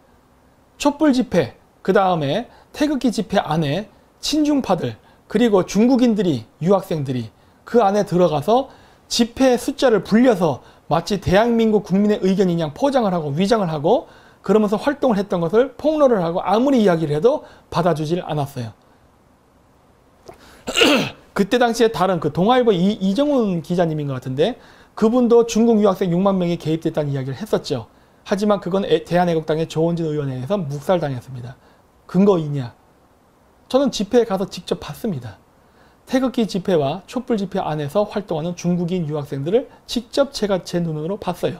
S1: 촛불 집회, 그 다음에 태극기 집회 안에 친중파들, 그리고 중국인들이, 유학생들이 그 안에 들어가서 집회 숫자를 불려서 마치 대한민국 국민의 의견인 양 포장을 하고 위장을 하고 그러면서 활동을 했던 것을 폭로를 하고 아무리 이야기를 해도 받아주질 않았어요. 그때 당시에 다른 그 동아일보 이정훈 기자님인 것 같은데 그분도 중국 유학생 6만 명이 개입됐다는 이야기를 했었죠. 하지만 그건 대한애국당의 조원진 의원에 의해서 묵살당했습니다. 근거 있냐? 저는 집회에 가서 직접 봤습니다. 태극기 집회와 촛불 집회 안에서 활동하는 중국인 유학생들을 직접 제가 제 눈으로 봤어요.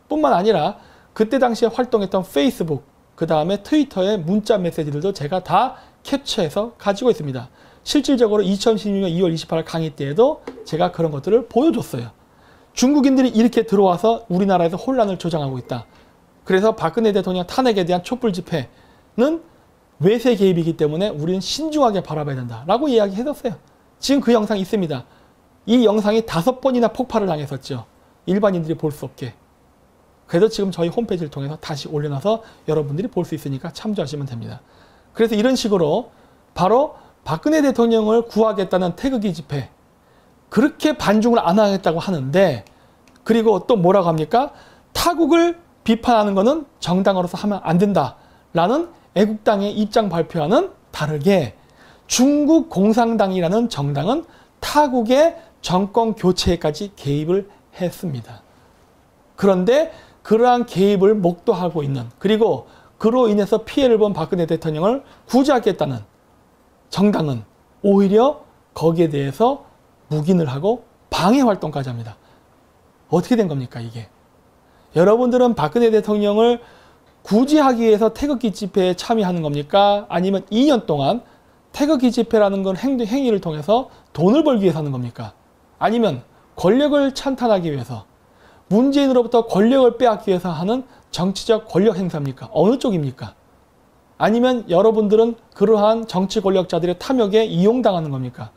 S1: 뿐만 아니라 그때 당시에 활동했던 페이스북, 그 다음에 트위터의 문자 메시지들도 제가 다 캡처해서 가지고 있습니다. 실질적으로 2016년 2월 28일 강의 때에도 제가 그런 것들을 보여줬어요. 중국인들이 이렇게 들어와서 우리나라에서 혼란을 조장하고 있다. 그래서 박근혜 대통령 탄핵에 대한 촛불 집회는 외세 개입이기 때문에 우리는 신중하게 바라봐야 된다라고 이야기했었어요. 지금 그 영상이 있습니다. 이 영상이 5번이나 폭발을 당했었죠. 일반인들이 볼 수 없게. 그래서 지금 저희 홈페이지를 통해서 다시 올려놔서 여러분들이 볼 수 있으니까 참조하시면 됩니다. 그래서 이런 식으로 바로 박근혜 대통령을 구하겠다는 태극기 집회, 그렇게 반중을 안 하겠다고 하는데, 그리고 또 뭐라고 합니까? 타국을 비판하는 것은 정당으로서 하면 안 된다라는 애국당의 입장 발표와는 다르게 중국 공산당이라는 정당은 타국의 정권 교체까지 개입을 했습니다. 그런데 그러한 개입을 목도하고 있는, 그리고 그로 인해서 피해를 본 박근혜 대통령을 구제하겠다는 정당은 오히려 거기에 대해서 묵인을 하고 방해 활동까지 합니다. 어떻게 된 겁니까, 이게? 여러분들은 박근혜 대통령을 구제하기 위해서 태극기 집회에 참여하는 겁니까? 아니면 2년 동안 태극기 집회라는 건 행위를 통해서 돈을 벌기 위해서 하는 겁니까? 아니면 권력을 찬탄하기 위해서, 문재인으로부터 권력을 빼앗기 위해서 하는 정치적 권력 행사입니까? 어느 쪽입니까? 아니면 여러분들은 그러한 정치 권력자들의 탐욕에 이용당하는 겁니까?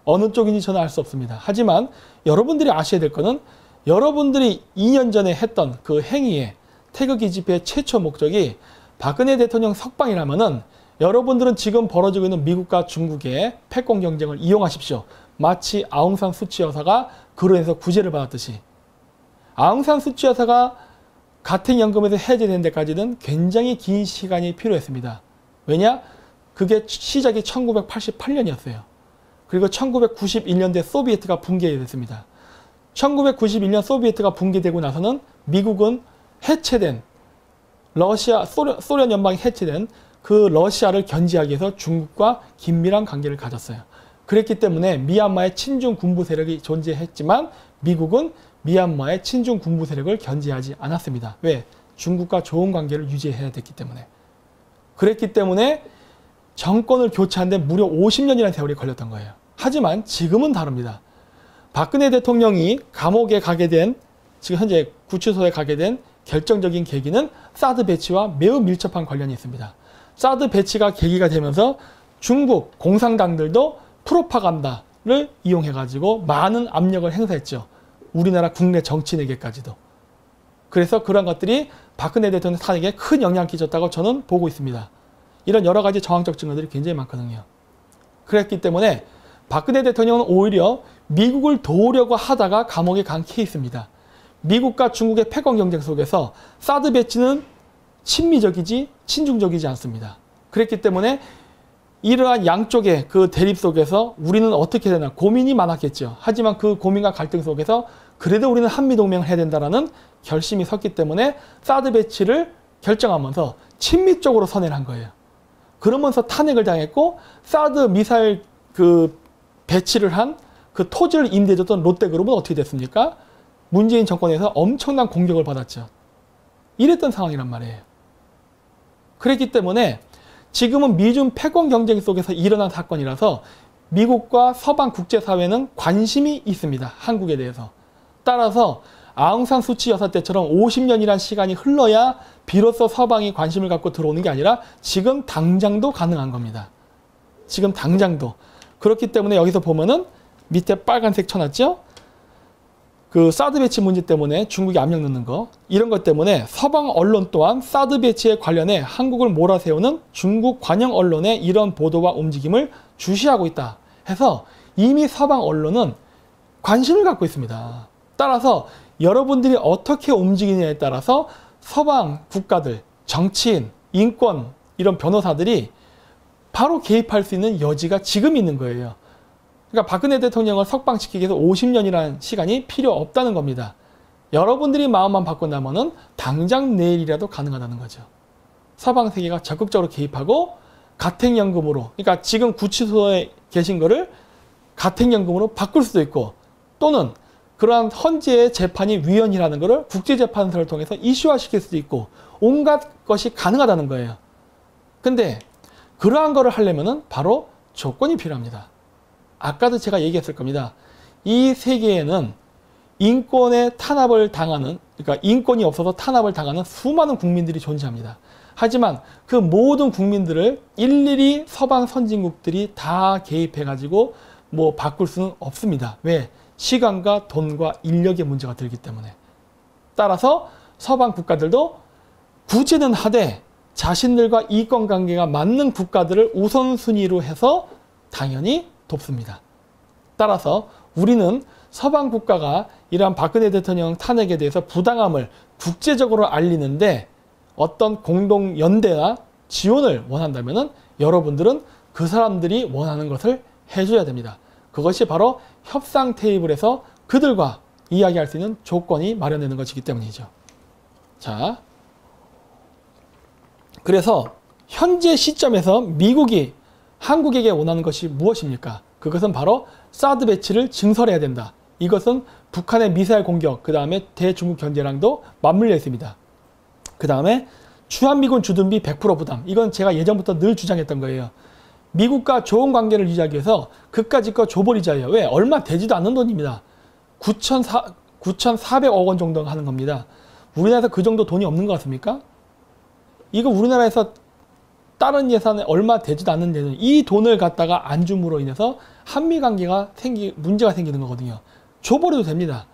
S1: 어느 쪽인지 저는 알 수 없습니다. 하지만 여러분들이 아셔야 될 것은 여러분들이 2년 전에 했던 그 행위의 태극기 집회의 최초 목적이 박근혜 대통령 석방이라면은 여러분들은 지금 벌어지고 있는 미국과 중국의 패권 경쟁을 이용하십시오. 마치 아웅산 수치 여사가 그로 인해서 구제를 받았듯이. 아웅산 수치 여사가 가택연금에서 해제된 데까지는 굉장히 긴 시간이 필요했습니다. 왜냐? 그게 시작이 1988년이었어요. 그리고 1991년대 소비에트가 붕괴됐습니다. 1991년 소비에트가 붕괴되고 나서는 미국은 해체된 러시아, 소련 연방이 해체된 그 러시아를 견제하기 위해서 중국과 긴밀한 관계를 가졌어요. 그랬기 때문에 미얀마의 친중 군부 세력이 존재했지만 미국은 미얀마의 친중 군부 세력을 견제하지 않았습니다. 왜? 중국과 좋은 관계를 유지해야 됐기 때문에. 그랬기 때문에 정권을 교체하는데 무려 50년이라는 세월이 걸렸던 거예요. 하지만 지금은 다릅니다. 박근혜 대통령이 감옥에 가게 된, 지금 현재 구치소에 가게 된 결정적인 계기는 사드 배치와 매우 밀접한 관련이 있습니다. 사드 배치가 계기가 되면서 중국 공산당들도 프로파간다를 이용해가지고 많은 압력을 행사했죠. 우리나라 국내 정치인에게까지도. 그래서 그런 것들이 박근혜 대통령 탄핵에 큰 영향을 끼쳤다고 저는 보고 있습니다. 이런 여러 가지 정황적 증거들이 굉장히 많거든요. 그랬기 때문에 박근혜 대통령은 오히려 미국을 도우려고 하다가 감옥에 간 케이스입니다. 미국과 중국의 패권 경쟁 속에서 사드 배치는 친미적이지 친중적이지 않습니다. 그랬기 때문에 이러한 양쪽의 그 대립 속에서 우리는 어떻게 되나 고민이 많았겠죠. 하지만 그 고민과 갈등 속에서 그래도 우리는 한미동맹을 해야 된다라는 결심이 섰기 때문에 사드 배치를 결정하면서 친미 쪽으로 선회를 한 거예요. 그러면서 탄핵을 당했고 사드 미사일 그 배치를 한 그 토지를 임대해줬던 롯데그룹은 어떻게 됐습니까? 문재인 정권에서 엄청난 공격을 받았죠. 이랬던 상황이란 말이에요. 그랬기 때문에 지금은 미중 패권 경쟁 속에서 일어난 사건이라서 미국과 서방 국제사회는 관심이 있습니다. 한국에 대해서. 따라서 아웅산 수치 여사 때처럼 50년이란 시간이 흘러야 비로소 서방이 관심을 갖고 들어오는 게 아니라 지금 당장도 가능한 겁니다. 지금 당장도. 그렇기 때문에 여기서 보면은 밑에 빨간색 쳐놨죠? 그 사드 배치 문제 때문에 중국이 압력 넣는 거, 이런 것 때문에 서방 언론 또한 사드 배치에 관련해 한국을 몰아세우는 중국 관영 언론의 이런 보도와 움직임을 주시하고 있다 해서 이미 서방 언론은 관심을 갖고 있습니다. 따라서 여러분들이 어떻게 움직이느냐에 따라서 서방 국가들, 정치인, 인권 이런 변호사들이 바로 개입할 수 있는 여지가 지금 있는 거예요. 그러니까 박근혜 대통령을 석방시키기 위해서 50년이라는 시간이 필요 없다는 겁니다. 여러분들이 마음만 바꾼다면은 당장 내일이라도 가능하다는 거죠. 서방 세계가 적극적으로 개입하고 가택연금으로, 그러니까 지금 구치소에 계신 거를 가택연금으로 바꿀 수도 있고, 또는 그러한 헌재의 재판이 위헌이라는 것을 국제재판소를 통해서 이슈화시킬 수도 있고, 온갖 것이 가능하다는 거예요. 근데 그러한 거를 하려면은 바로 조건이 필요합니다. 아까도 제가 얘기했을 겁니다. 이 세계에는 인권의 탄압을 당하는, 그러니까 인권이 없어서 탄압을 당하는 수많은 국민들이 존재합니다. 하지만 그 모든 국민들을 일일이 서방 선진국들이 다 개입해가지고 뭐 바꿀 수는 없습니다. 왜? 시간과 돈과 인력의 문제가 들기 때문에. 따라서 서방 국가들도 구제는 하되 자신들과 이권관계가 맞는 국가들을 우선순위로 해서 당연히 돕습니다. 따라서 우리는 서방 국가가 이러한 박근혜 대통령 탄핵에 대해서 부당함을 국제적으로 알리는데 어떤 공동연대나 지원을 원한다면 여러분들은 그 사람들이 원하는 것을 해줘야 됩니다. 그것이 바로 협상 테이블에서 그들과 이야기할 수 있는 조건이 마련되는 것이기 때문이죠. 자, 그래서 현재 시점에서 미국이 한국에게 원하는 것이 무엇입니까? 그것은 바로 사드 배치를 증설해야 된다. 이것은 북한의 미사일 공격, 그 다음에 대중국 견제랑도 맞물려 있습니다. 그 다음에 주한미군 주둔비 100% 부담. 이건 제가 예전부터 늘 주장했던 거예요. 미국과 좋은 관계를 유지하기 위해서 그까짓 거 줘버리자예요. 왜? 얼마 되지도 않는 돈입니다. 9,400억 원 정도 하는 겁니다. 우리나라에서 그 정도 돈이 없는 것 같습니까? 이거 우리나라에서 다른 예산에 얼마 되지도 않는 데는 이 돈을 갖다가 안 줌으로 인해서 한미 관계가 문제가 생기는 거거든요. 줘버려도 됩니다.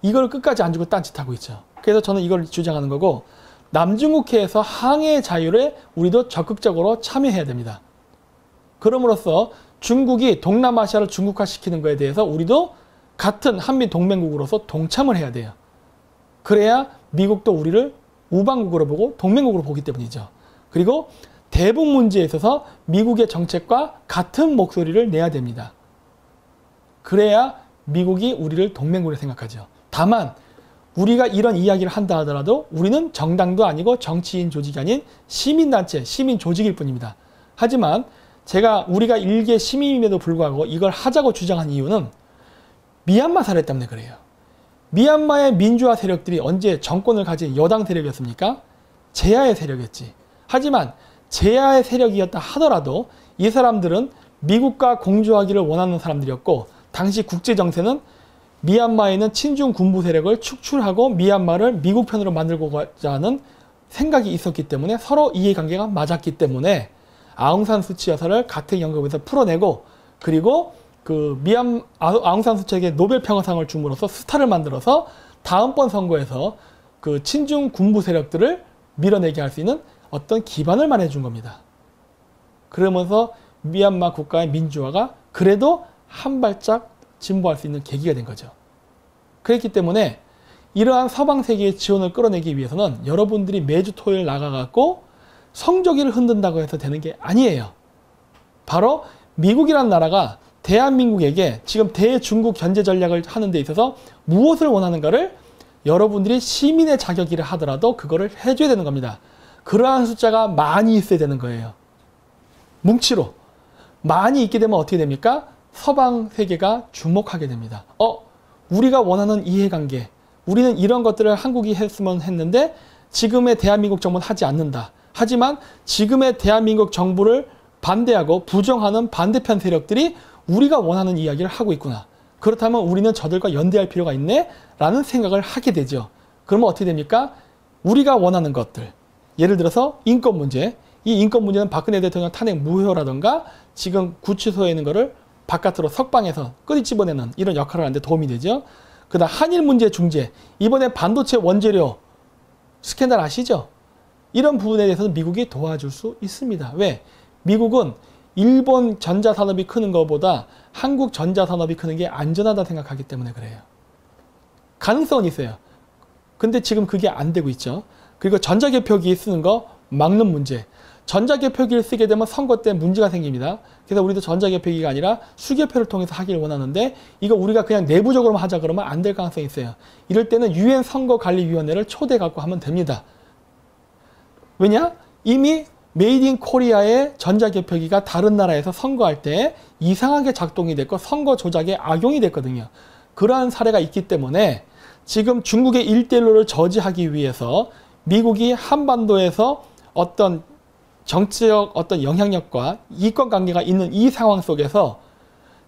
S1: 이걸 끝까지 안 주고 딴짓하고 있죠. 그래서 저는 이걸 주장하는 거고, 남중국해에서 항해 자유를 우리도 적극적으로 참여해야 됩니다. 그럼으로써 중국이 동남아시아를 중국화시키는 것에 대해서 우리도 같은 한미 동맹국으로서 동참을 해야 돼요. 그래야 미국도 우리를 우방국으로 보고 동맹국으로 보기 때문이죠. 그리고 대북 문제에 있어서 미국의 정책과 같은 목소리를 내야 됩니다. 그래야 미국이 우리를 동맹국으로 생각하죠. 다만 우리가 이런 이야기를 한다 하더라도 우리는 정당도 아니고 정치인 조직이 아닌 시민단체, 시민 조직일 뿐입니다. 하지만 우리가 일개 시민임에도 불구하고 이걸 하자고 주장한 이유는 미얀마 사례 때문에 그래요. 미얀마의 민주화 세력들이 언제 정권을 가진 여당 세력이었습니까? 제야의 세력이었지. 하지만 제야의 세력이었다 하더라도 이 사람들은 미국과 공조하기를 원하는 사람들이었고, 당시 국제정세는 미얀마에 있는 친중 군부 세력을 축출하고 미얀마를 미국 편으로 만들고자 하는 생각이 있었기 때문에 서로 이해관계가 맞았기 때문에 아웅산 수치 여사를 가택연금에서 풀어내고, 그리고 그 아웅산 수치에게 노벨 평화상을 줌으로써 스타를 만들어서 다음번 선거에서 그 친중 군부 세력들을 밀어내게 할 수 있는 어떤 기반을 마련해 준 겁니다. 그러면서 미얀마 국가의 민주화가 그래도 한 발짝 진보할 수 있는 계기가 된 거죠. 그렇기 때문에 이러한 서방 세계의 지원을 끌어내기 위해서는 여러분들이 매주 토요일 나가갖고 성조기를 흔든다고 해서 되는 게 아니에요. 바로 미국이라는 나라가 대한민국에게 지금 대중국 견제 전략을 하는 데 있어서 무엇을 원하는가를 여러분들이 시민의 자격이라 하더라도 그거를 해줘야 되는 겁니다. 그러한 숫자가 많이 있어야 되는 거예요. 뭉치로. 많이 있게 되면 어떻게 됩니까? 서방 세계가 주목하게 됩니다. 우리가 원하는 이해관계, 우리는 이런 것들을 한국이 했으면 했는데 지금의 대한민국 정부는 하지 않는다. 하지만 지금의 대한민국 정부를 반대하고 부정하는 반대편 세력들이 우리가 원하는 이야기를 하고 있구나. 그렇다면 우리는 저들과 연대할 필요가 있네? 라는 생각을 하게 되죠. 그러면 어떻게 됩니까? 우리가 원하는 것들. 예를 들어서 인권 문제. 이 인권 문제는 박근혜 대통령 탄핵 무효라던가 지금 구치소에 있는 거를 바깥으로 석방해서 끄집어 집어내는 이런 역할을 하는데 도움이 되죠. 그다음 한일 문제 중재. 이번에 반도체 원재료 스캔들 아시죠? 이런 부분에 대해서는 미국이 도와줄 수 있습니다. 왜? 미국은 일본 전자산업이 크는 것보다 한국 전자산업이 크는 게 안전하다 생각하기 때문에 그래요. 가능성은 있어요. 근데 지금 그게 안 되고 있죠. 그리고 전자개표기 쓰는 거 막는 문제. 전자개표기를 쓰게 되면 선거 때 문제가 생깁니다. 그래서 우리도 전자개표기가 아니라 수개표를 통해서 하기를 원하는데 이거 우리가 그냥 내부적으로만 하자 그러면 안 될 가능성이 있어요. 이럴 때는 유엔 선거관리위원회를 초대 갖고 하면 됩니다. 왜냐? 이미 메이드 인 코리아의 전자개표기가 다른 나라에서 선거할 때 이상하게 작동이 됐고 선거 조작에 악용이 됐거든요. 그러한 사례가 있기 때문에 지금 중국의 1대1를 저지하기 위해서 미국이 한반도에서 어떤 정치적 어떤 영향력과 이권 관계가 있는 이 상황 속에서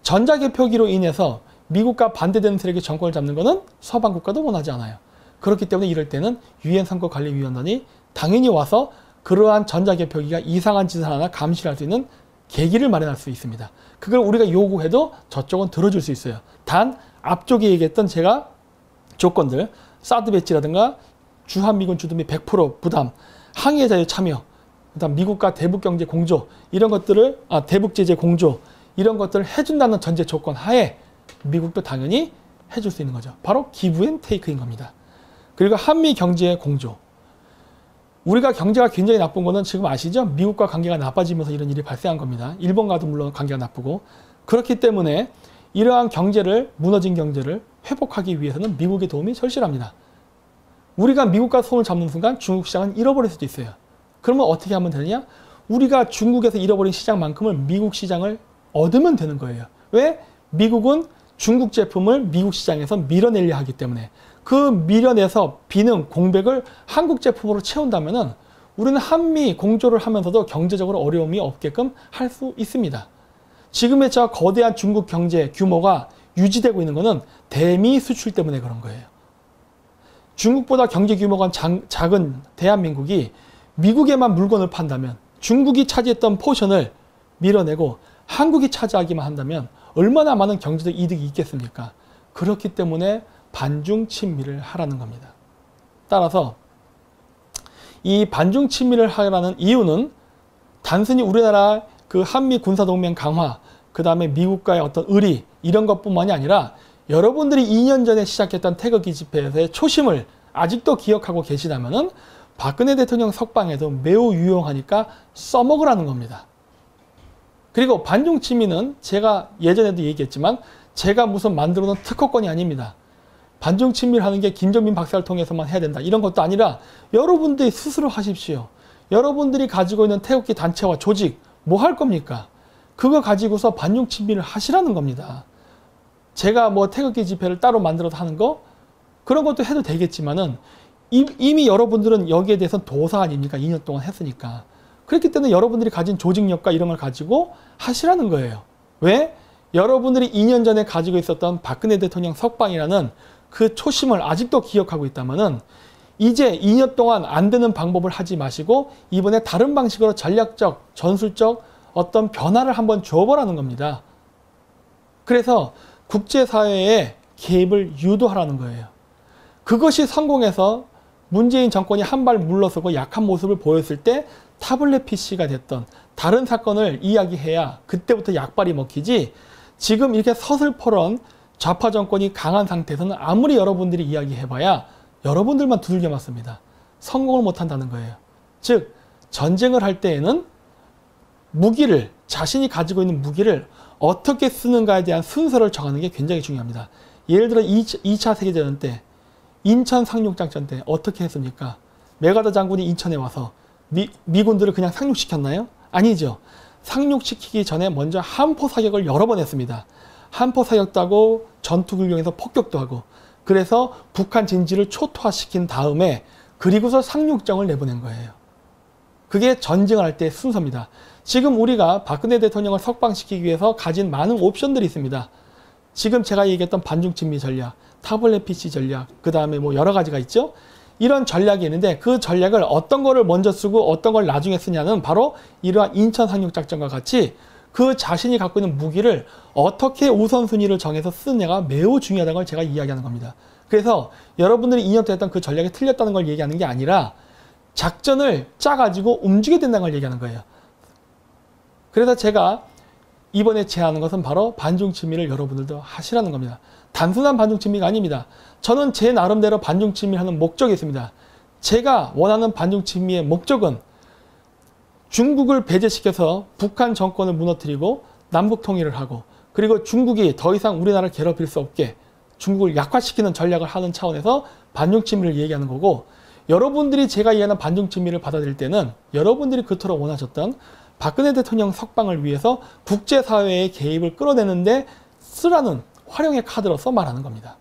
S1: 전자개표기로 인해서 미국과 반대되는 세력이 정권을 잡는 것은 서방 국가도 원하지 않아요. 그렇기 때문에 이럴 때는 유엔 선거관리위원단이 당연히 와서 그러한 전자개표기가 이상한 짓을 하나 감시할 수 있는 계기를 마련할 수 있습니다. 그걸 우리가 요구해도 저쪽은 들어줄 수 있어요. 단 앞쪽에 얘기했던 제가 조건들, 사드 배치라든가 주한미군 주둔비 100% 부담, 항해 자유 참여, 그다음 미국과 대북 경제 공조 이런 것들을 대북 제재 공조 이런 것들을 해준다는 전제 조건 하에 미국도 당연히 해줄 수 있는 거죠. 바로 기브 앤 테이크인 겁니다. 그리고 한미 경제 공조. 우리가 경제가 굉장히 나쁜 거는 지금 아시죠? 미국과 관계가 나빠지면서 이런 일이 발생한 겁니다. 일본과도 물론 관계가 나쁘고 그렇기 때문에 이러한 경제를 무너진 경제를 회복하기 위해서는 미국의 도움이 절실합니다. 우리가 미국과 손을 잡는 순간 중국 시장은 잃어버릴 수도 있어요. 그러면 어떻게 하면 되느냐? 우리가 중국에서 잃어버린 시장만큼을 미국 시장을 얻으면 되는 거예요. 왜? 미국은 중국 제품을 미국 시장에서 밀어내려 하기 때문에 그 밀어내서 비는 공백을 한국 제품으로 채운다면은 우리는 한미 공조를 하면서도 경제적으로 어려움이 없게끔 할 수 있습니다. 지금의 저 거대한 중국 경제 규모가 유지되고 있는 것은 대미 수출 때문에 그런 거예요. 중국보다 경제 규모가 작은 대한민국이 미국에만 물건을 판다면 중국이 차지했던 포션을 밀어내고 한국이 차지하기만 한다면 얼마나 많은 경제적 이득이 있겠습니까? 그렇기 때문에 반중 친미를 하라는 겁니다. 따라서 이 반중 친미를 하라는 이유는 단순히 우리나라 그 한미 군사동맹 강화, 그 다음에 미국과의 어떤 의리 이런 것뿐만이 아니라 여러분들이 2년 전에 시작했던 태극기 집회에서의 초심을 아직도 기억하고 계시다면은 박근혜 대통령 석방에도 매우 유용하니까 써먹으라는 겁니다. 그리고 반중 친미는 제가 예전에도 얘기했지만 제가 무슨 만들어 놓은 특허권이 아닙니다. 반중 친미를 하는 게 김정민 박사를 통해서만 해야 된다. 이런 것도 아니라 여러분들이 스스로 하십시오. 여러분들이 가지고 있는 태극기 단체와 조직 뭐 할 겁니까? 그거 가지고서 반중 친미를 하시라는 겁니다. 제가 뭐 태극기 집회를 따로 만들어서 하는 거 그런 것도 해도 되겠지만은 이미 여러분들은 여기에 대해서 도사 아닙니까? 2년 동안 했으니까. 그렇기 때문에 여러분들이 가진 조직력과 이런 걸 가지고 하시라는 거예요. 왜? 여러분들이 2년 전에 가지고 있었던 박근혜 대통령 석방이라는 그 초심을 아직도 기억하고 있다면은 이제 2년 동안 안 되는 방법을 하지 마시고 이번에 다른 방식으로 전략적, 전술적 어떤 변화를 한번 줘보라는 겁니다. 그래서 국제사회에 개입을 유도하라는 거예요. 그것이 성공해서 문재인 정권이 한 발 물러서고 약한 모습을 보였을 때 타블렛 PC가 됐던 다른 사건을 이야기해야 그때부터 약발이 먹히지 지금 이렇게 서슬퍼런 좌파 정권이 강한 상태에서는 아무리 여러분들이 이야기해봐야 여러분들만 두들겨 맞습니다. 성공을 못한다는 거예요. 즉 전쟁을 할 때에는 무기를 자신이 가지고 있는 무기를 어떻게 쓰는가에 대한 순서를 정하는 게 굉장히 중요합니다. 예를 들어 2차 세계대전 때 인천 상륙작전 때 어떻게 했습니까? 메가더 장군이 인천에 와서 미군들을 그냥 상륙시켰나요? 아니죠. 상륙시키기 전에 먼저 함포 사격을 여러 번 했습니다. 함포 사격도 하고 전투훈련에서 폭격도 하고, 그래서 북한 진지를 초토화시킨 다음에 그리고서 상륙정을 내보낸 거예요. 그게 전쟁을 할 때 순서입니다. 지금 우리가 박근혜 대통령을 석방시키기 위해서 가진 많은 옵션들이 있습니다. 지금 제가 얘기했던 반중친미 전략, 타블렛 PC 전략, 그 다음에 뭐 여러 가지가 있죠. 이런 전략이 있는데 그 전략을 어떤 거를 먼저 쓰고 어떤 걸 나중에 쓰냐는 바로 이러한 인천 상륙작전과 같이 그 자신이 갖고 있는 무기를 어떻게 우선순위를 정해서 쓰느냐가 매우 중요하다는 걸 제가 이야기하는 겁니다. 그래서 여러분들이 2년 동안 했던 그 전략이 틀렸다는 걸 얘기하는 게 아니라 작전을 짜가지고 움직여야 된다는 걸 얘기하는 거예요. 그래서 제가 이번에 제안하는 것은 바로 반중친미를 여러분들도 하시라는 겁니다. 단순한 반중친미가 아닙니다. 저는 제 나름대로 반중친미를 하는 목적이 있습니다. 제가 원하는 반중친미의 목적은 중국을 배제시켜서 북한 정권을 무너뜨리고 남북 통일을 하고, 그리고 중국이 더 이상 우리나라를 괴롭힐 수 없게 중국을 약화시키는 전략을 하는 차원에서 반중친미를 얘기하는 거고, 여러분들이 제가 얘기하는 반중친미를 받아들일 때는 여러분들이 그토록 원하셨던 박근혜 대통령 석방을 위해서 국제사회의 개입을 끌어내는데 쓰라는 활용의 카드로서 말하는 겁니다.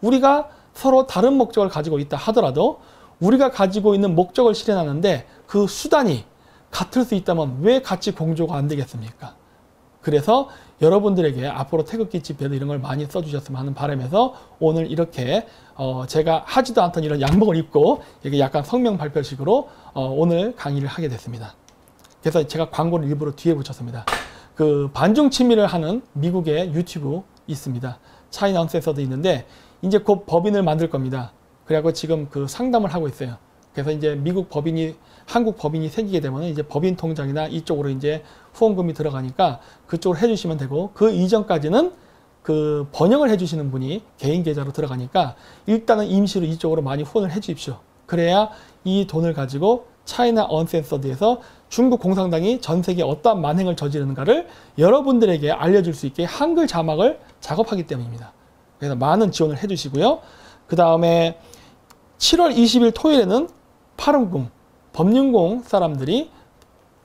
S1: 우리가 서로 다른 목적을 가지고 있다 하더라도 우리가 가지고 있는 목적을 실현하는데 그 수단이 같을 수 있다면 왜 같이 공조가 안 되겠습니까? 그래서 여러분들에게 앞으로 태극기 집회도 이런 걸 많이 써주셨으면 하는 바람에서 오늘 이렇게 제가 하지도 않던 이런 양복을 입고 이게 약간 성명 발표식으로 오늘 강의를 하게 됐습니다. 그래서 제가 광고를 일부러 뒤에 붙였습니다. 그 반중친미를 하는 미국의 유튜브 있습니다. 차이나 언센서도 있는데 이제 곧 법인을 만들 겁니다. 그래갖고 지금 그 상담을 하고 있어요. 그래서 이제 미국 법인이, 한국 법인이 생기게 되면 이제 법인 통장이나 이쪽으로 이제 후원금이 들어가니까 그쪽으로 해주시면 되고, 그 이전까지는 그 번역을 해주시는 분이 개인 계좌로 들어가니까 일단은 임시로 이쪽으로 많이 후원을 해주십시오. 그래야 이 돈을 가지고 차이나 언센서드에서 중국 공산당이 전 세계에 어떠한 만행을 저지르는가를 여러분들에게 알려줄 수 있게 한글 자막을 작업하기 때문입니다. 그래서 많은 지원을 해주시고요. 그 다음에 7월 20일 토요일에는 파룬궁 법륜궁 사람들이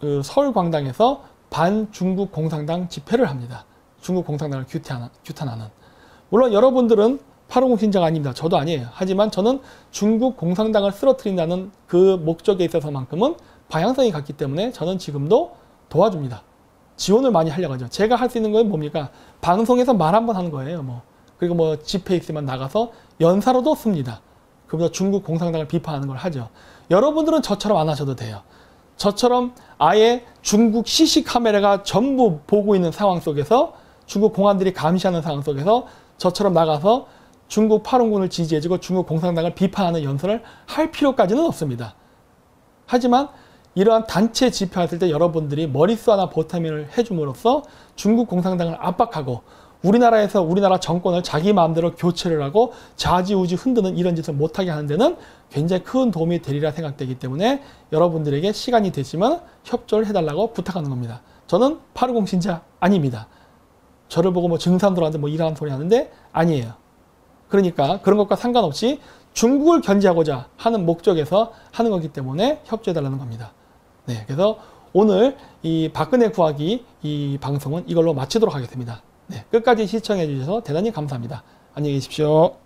S1: 그 서울광장에서 반중국 공산당 집회를 합니다. 중국 공산당을 규탄하는. 물론 여러분들은 파룬궁 신자가 아닙니다. 저도 아니에요. 하지만 저는 중국 공산당을 쓰러뜨린다는 그 목적에 있어서만큼은 방향성이 같기 때문에 저는 지금도 도와줍니다. 지원을 많이 하려고 하죠. 제가 할 수 있는 건 뭡니까? 방송에서 말 한번 하는 거예요. 그리고 뭐 집회 있으면 나가서 연사로도 씁니다. 그보다 중국 공산당을 비판하는 걸 하죠. 여러분들은 저처럼 안 하셔도 돼요. 저처럼 아예 중국 CC 카메라가 전부 보고 있는 상황 속에서, 중국 공안들이 감시하는 상황 속에서 저처럼 나가서 중국 파룬군을 지지해주고 중국 공산당을 비판하는 연설을 할 필요까지는 없습니다. 하지만 이러한 단체 집회했을 때 여러분들이 머릿수 하나 보탬을 해줌으로써 중국 공산당을 압박하고 우리나라에서 우리나라 정권을 자기 마음대로 교체를 하고 좌지우지 흔드는 이런 짓을 못하게 하는 데는 굉장히 큰 도움이 되리라 생각되기 때문에 여러분들에게 시간이 되시면 협조를 해달라고 부탁하는 겁니다. 저는 파룬궁 신자 아닙니다. 저를 보고 뭐 증산들한테 뭐 이러한 소리 하는데 아니에요. 그러니까 그런 것과 상관없이 중국을 견제하고자 하는 목적에서 하는 거기 때문에 협조해달라는 겁니다. 네, 그래서 오늘 이 박근혜 구하기 이 방송은 이걸로 마치도록 하겠습니다. 네, 끝까지 시청해 주셔서 대단히 감사합니다. 안녕히 계십시오.